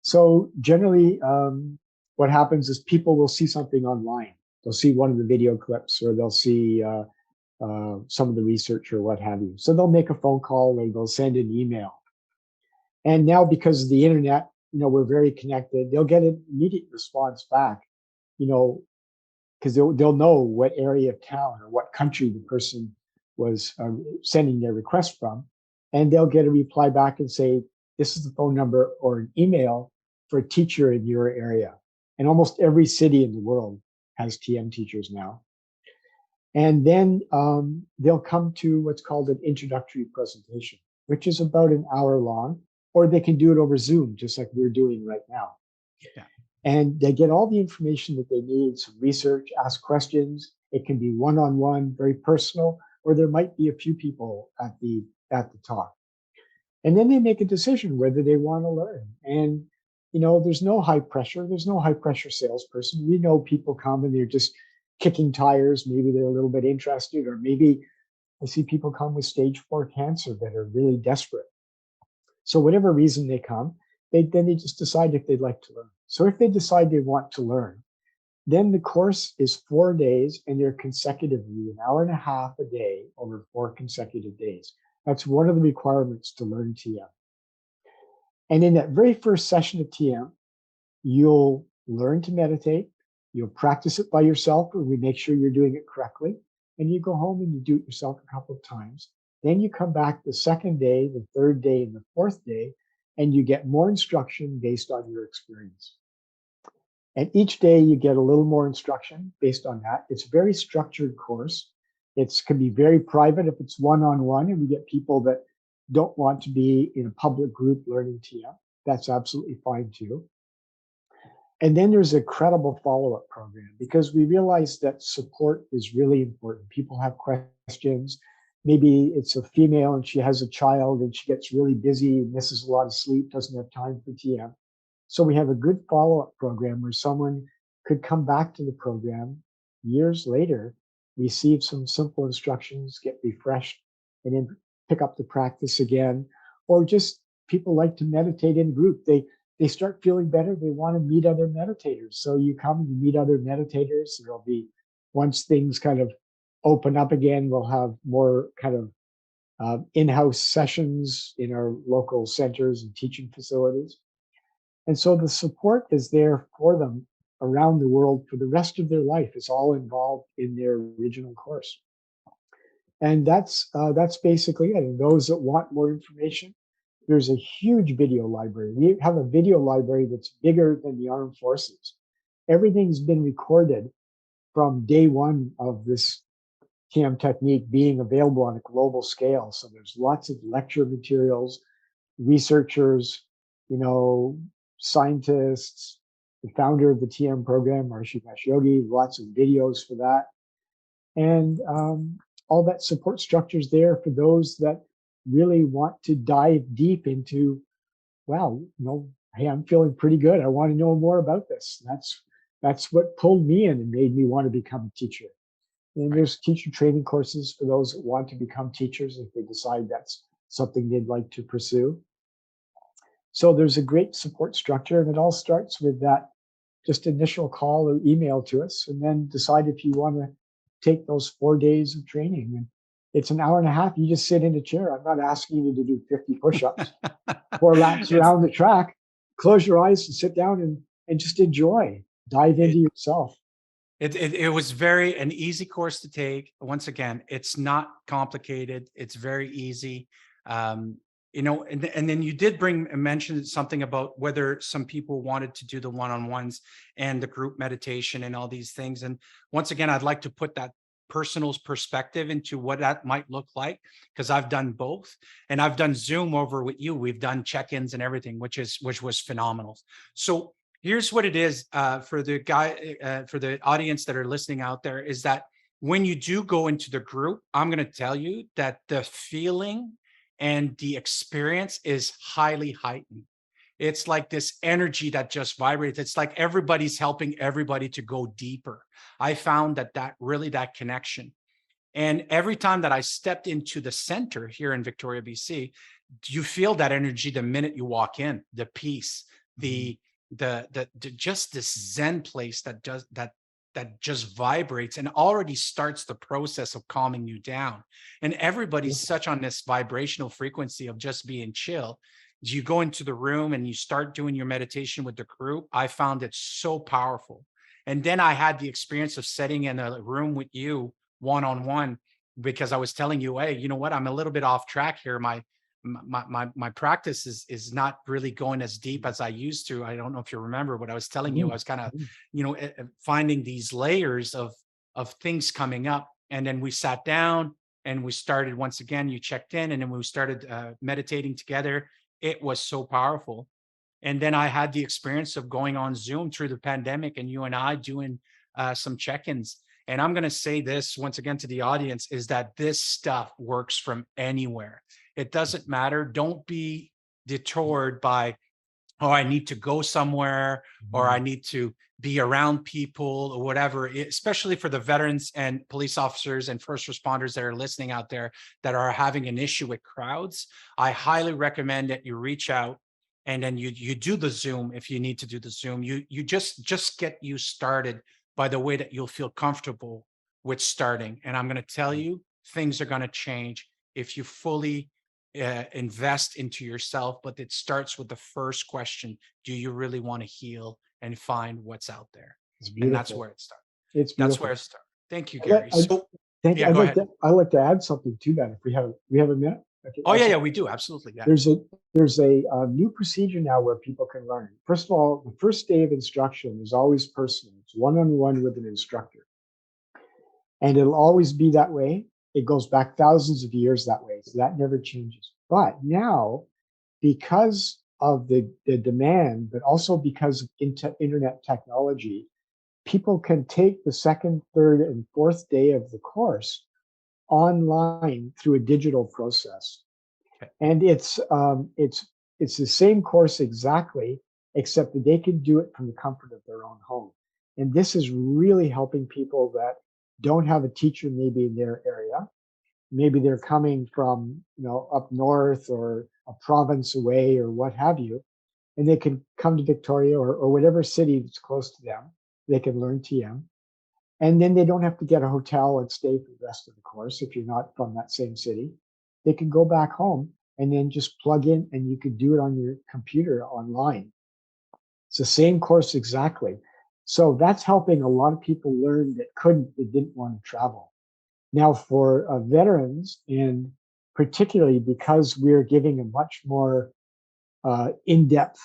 B: So generally, what happens is people will see something online. They'll see one of the video clips, or they'll see some of the research or what have you. So they'll make a phone call or they'll send an email. And now, because of the internet, we're very connected. They'll get an immediate response back, because they'll know what area of town or what country the person was sending their request from. And they'll get a reply back and say, this is the phone number or an email for a teacher in your area. And almost every city in the world has TM teachers now. And then they'll come to what's called an introductory presentation, which is about an hour long, or they can do it over Zoom, just like we're doing right now. Yeah. And they get all the information that they need, some research, ask questions. It can be one-on-one, very personal, or there might be a few people at the talk. And then they make a decision whether they want to learn. And, there's no high pressure. There's no high pressure salesperson. We know people come and they're just kicking tires. Maybe they're a little bit interested, or maybe I see people come with stage 4 cancer that are really desperate. So whatever reason they come, they just decide if they'd like to learn. So if they decide they want to learn, then the course is 4 days, and they're consecutively an hour and a half a day over 4 consecutive days. That's one of the requirements to learn TM. And in that very first session of TM, you'll learn to meditate. You'll practice it by yourself, and we make sure you're doing it correctly. And you go home and you do it yourself a couple of times. Then you come back the second day, the third day, and the fourth day, and you get more instruction based on your experience. And each day you get a little more instruction based on that. It's a very structured course. It can be very private if it's one-on-one, and we get people that don't want to be in a public group learning TM. That's absolutely fine too. And then there's a credible follow-up program, because we realize that support is really important. People have questions. Maybe it's a female and she has a child and she gets really busy, misses a lot of sleep, doesn't have time for TM. So we have a good follow-up program where someone could come back to the program years later, receive some simple instructions, get refreshed, and then pick up the practice again. Or just people like to meditate in group. They start feeling better. They want to meet other meditators. So you come and you meet other meditators. There'll be, once things kind of open up again, we'll have more kind of in-house sessions in our local centers and teaching facilities. And so the support is there for them around the world for the rest of their life. It's all involved in their original course. And that's basically it. And those that want more information, there's a huge video library. We have a video library that's bigger than the armed forces. Everything's been recorded from day one of this TM technique being available on a global scale. So there's lots of lecture materials, researchers, scientists, the founder of the TM program, Maharishi Mahesh Yogi, lots of videos for that. And all that support structure is there for those that really want to dive deep into, wow, hey, I'm feeling pretty good. I want to know more about this. That's what pulled me in and made me want to become a teacher. And there's teacher training courses for those that want to become teachers if they decide that's something they'd like to pursue. So there's a great support structure, and it all starts with that just initial call or email to us, and then decide if you want to take those 4 days of training. And it's an hour and a half. You just sit in a chair. I'm not asking you to do 50 push-ups, 4 laps around the track. Close your eyes and sit down and just enjoy. Dive into yourself.
A: It was an easy course to take. Once again, it's not complicated. It's very easy. And then you did mention something about whether some people wanted to do the one-on-ones and the group meditation and all these things. And once again, I'd like to put that personal perspective into what that might look like, because I've done both, and I've done Zoom over with you. We've done check-ins and everything, which was phenomenal. So here's what it is for the audience that are listening out there, is that when you do go into the group, I'm going to tell you that the feeling and the experience is highly heightened. It's like this energy that just vibrates. It's like everybody's helping everybody to go deeper. I found that connection. And every time that I stepped into the center here in Victoria, BC, you feel that energy the minute you walk in, the peace, the just this Zen place that just vibrates and already starts the process of calming you down. And everybody's such on this vibrational frequency of just being chill. You go into the room and you start doing your meditation with the group. I found it so powerful. And then I had the experience of sitting in a room with you one-on-one, because I was telling you, hey, you know what? I'm a little bit off track here. My practice is not really going as deep as I used to. I don't know if you remember what I was telling you. I was kind of, finding these layers of things coming up. And then we sat down and we started once again, you checked in, and then we started meditating together. It was so powerful. And then I had the experience of going on Zoom through the pandemic and you and I doing some check-ins. And I'm going to say this once again to the audience, is that this stuff works from anywhere. It doesn't matter. Don't be deterred by, oh, I need to go somewhere, or I need to be around people or whatever, especially for the veterans and police officers and first responders that are listening out there that are having an issue with crowds. I highly recommend that you reach out, and then you do the Zoom if you need to do the Zoom. You just get you started by the way that you'll feel comfortable with starting. And I'm going to tell you, things are going to change if you fully invest into yourself. But it starts with the first question: do you really want to heal and find what's out there? And that's where it starts.
B: It's beautiful.
A: That's where it starts. Thank you, Garry.
B: Thank you. I'd like to add something to that if we have a minute. Okay.
A: Oh yeah, we do, absolutely. Yeah.
B: There's a new procedure now where people can learn. First of all, the first day of instruction is always personal. It's one-on-one with an instructor, and it'll always be that way. It goes back thousands of years that way, so that never changes. But now, because of the demand, but also because of internet technology, people can take the second, third, and fourth day of the course online through a digital process.
A: Okay.
B: And it's the same course exactly, except that they can do it from the comfort of their own home. And this is really helping people that don't have a teacher maybe in their area. Maybe they're coming from, up north or a province away or what have you, and they can come to Victoria or whatever city that's close to them. They can learn TM. And then they don't have to get a hotel and stay for the rest of the course. If you're not from that same city, they can go back home and then just plug in, and you could do it on your computer online. It's the same course exactly. So that's helping a lot of people learn that didn't want to travel. Now, for veterans, and particularly because we're giving a much more in-depth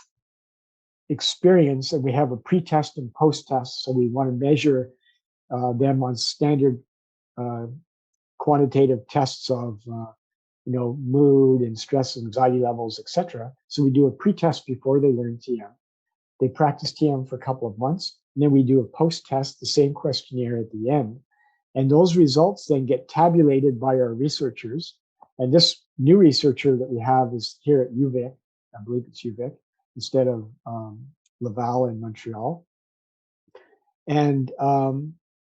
B: experience, and we have a pre-test and post-test, so we want to measure them on standard uh, quantitative tests of mood and stress and anxiety levels, etc. So we do a pre-test before they learn TM. They practice TM for a couple of months, and then we do a post-test, the same questionnaire at the end. And those results then get tabulated by our researchers. And this new researcher that we have is here at UVic, I believe it's UVic, instead of Laval in Montreal. And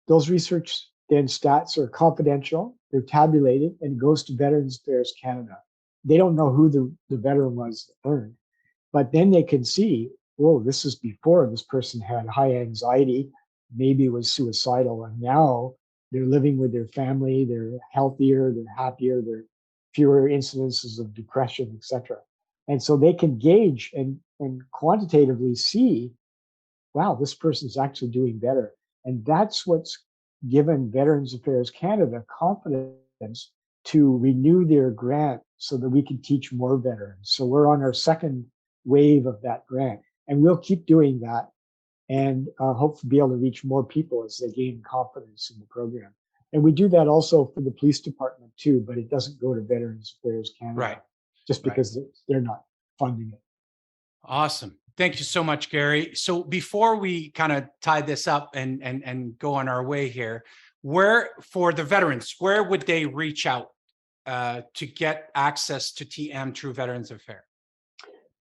B: those research then stats are confidential, they're tabulated, and it goes to Veterans Affairs Canada. They don't know who the veteran was that learned, but then they can see, oh, this is before this person had high anxiety, maybe was suicidal, and now they're living with their family, they're healthier, they're happier, there are fewer incidences of depression, etc. And so they can gauge and quantitatively see, wow, this person's actually doing better. And that's what's given Veterans Affairs Canada confidence to renew their grant so that we can teach more veterans. So we're on our second wave of that grant, and we'll keep doing that and hopefully be able to reach more people as they gain confidence in the program. And we do that also for the police department too, but it doesn't go to Veterans Affairs Canada,
A: Right.
B: Just because they're not funding it.
A: Awesome. Thank you so much, Garry. So before we kind of tie this up and go on our way here, where for the veterans, where would they reach out to get access to TM through Veterans Affairs?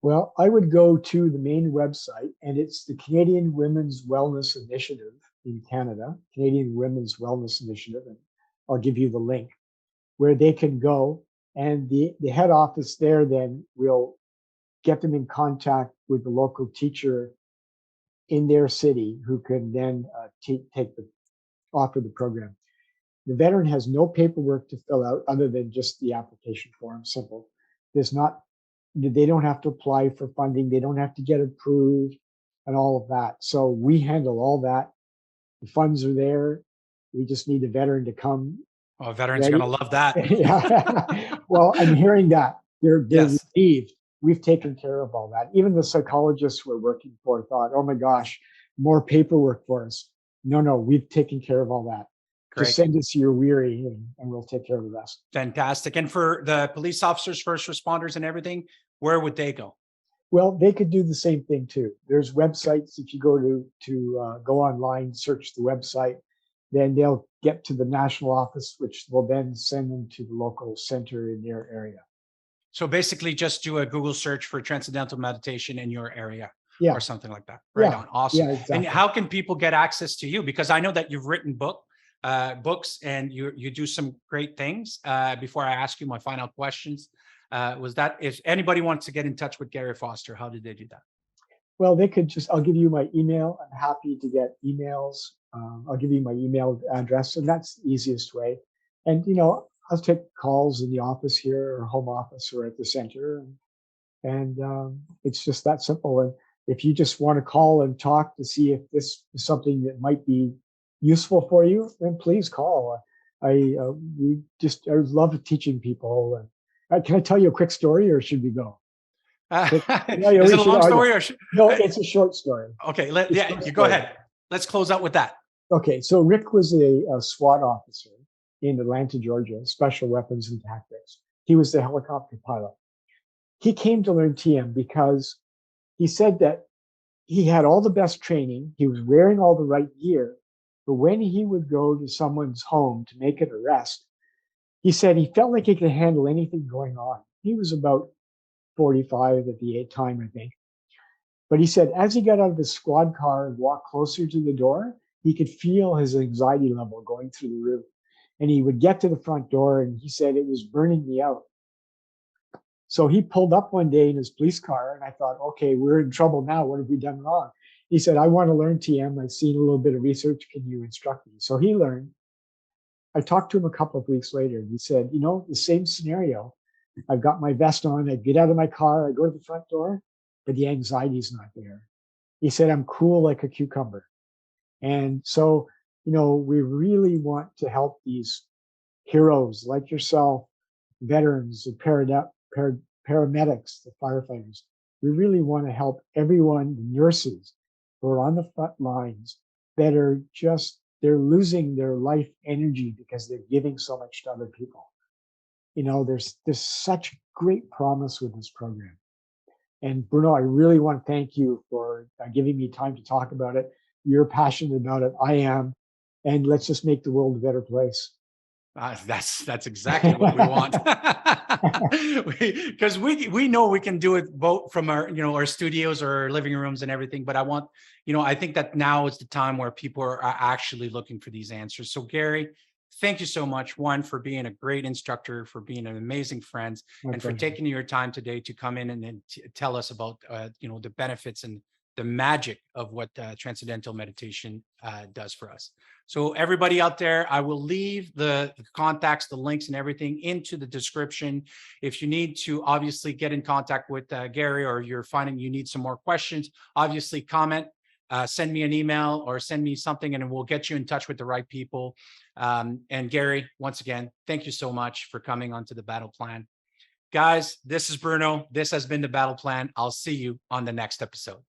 B: Well, I would go to the main website, and it's the Canadian Women's Wellness Initiative in Canada, Canadian Women's Wellness Initiative, and I'll give you the link where they can go. And the head office there then will get them in contact with the local teacher in their city who can then offer the program. The veteran has no paperwork to fill out other than just the application form, simple. They don't have to apply for funding. They don't have to get approved and all of that. So we handle all that. The funds are there. We just need the veteran to come.
A: Oh, veterans are going to love that.
B: Yeah. Well, I'm hearing that. They're
A: Yes.
B: relieved. We've taken care of all that. Even the psychologists we're working for thought, oh my gosh, more paperwork for us. No, we've taken care of all that.
A: Great.
B: Just send us your weary and we'll take care of the rest.
A: Fantastic. And for the police officers, first responders and everything, where would they go?
B: Well, they could do the same thing too. There's websites. If you go online, search the website, then they'll get to the national office, which will then send them to the local center in their area.
A: So basically just do a Google search for Transcendental Meditation in your area.
B: Yeah.
A: Or something like that. Right on. Awesome.
B: Yeah, exactly.
A: And how can people get access to you? Because I know that you've written books and you do some great things. Before I ask you my final questions, if anybody wants to get in touch with Garry Foster, how did they do that?
B: Well, I'll give you my email. I'm happy to get emails. I'll give you my email address, and that's the easiest way. And, I'll take calls in the office here or home office or at the center. And it's just that simple. And if you just want to call and talk to see if this is something that might be useful for you, then please call. I love teaching people. Can I tell you a quick story, or should we go?
A: Is it a long story?
B: No, it's a short story.
A: Okay, you go ahead. Let's close out with that.
B: Okay, so Rick was a SWAT officer in Atlanta, Georgia, Special Weapons and Tactics. He was the helicopter pilot. He came to learn TM because he said that he had all the best training, he was wearing all the right gear, but when he would go to someone's home to make an arrest, he said he felt like he could handle anything going on. He was about 45 at the time, I think. But he said as he got out of his squad car and walked closer to the door, he could feel his anxiety level going through the roof. And he would get to the front door and he said it was burning me out. So he pulled up one day in his police car, and I thought, okay, we're in trouble now. What have we done wrong? He said, I want to learn TM. I've seen a little bit of research. Can you instruct me? So he learned. I talked to him a couple of weeks later, and he said, the same scenario. I've got my vest on. I get out of my car. I go to the front door, but the anxiety's not there. He said, I'm cool like a cucumber. And so, we really want to help these heroes like yourself, veterans, the paramedics, the firefighters. We really want to help everyone, the nurses who are on the front lines that are they're losing their life energy because they're giving so much to other people. There's such great promise with this program. And Bruno, I really want to thank you for giving me time to talk about it. You're passionate about it. I am. And let's just make the world a better place.
A: That's exactly what we want. Because we know we can do it both from our studios or our living rooms and everything. But I think that now is the time where people are actually looking for these answers. So Garry, thank you so much, one, for being a great instructor, for being an amazing friend, and for taking your time today to come in and tell us about the benefits and the magic of what Transcendental Meditation does for us. So everybody out there, I will leave the contacts, the links and everything into the description. If you need to obviously get in contact with Garry, or you're finding you need some more questions, obviously comment, send me an email or send me something, and we'll get you in touch with the right people. And Garry, once again, thank you so much for coming onto the Battle Plan. Guys, this is Bruno. This has been the Battle Plan. I'll see you on the next episode.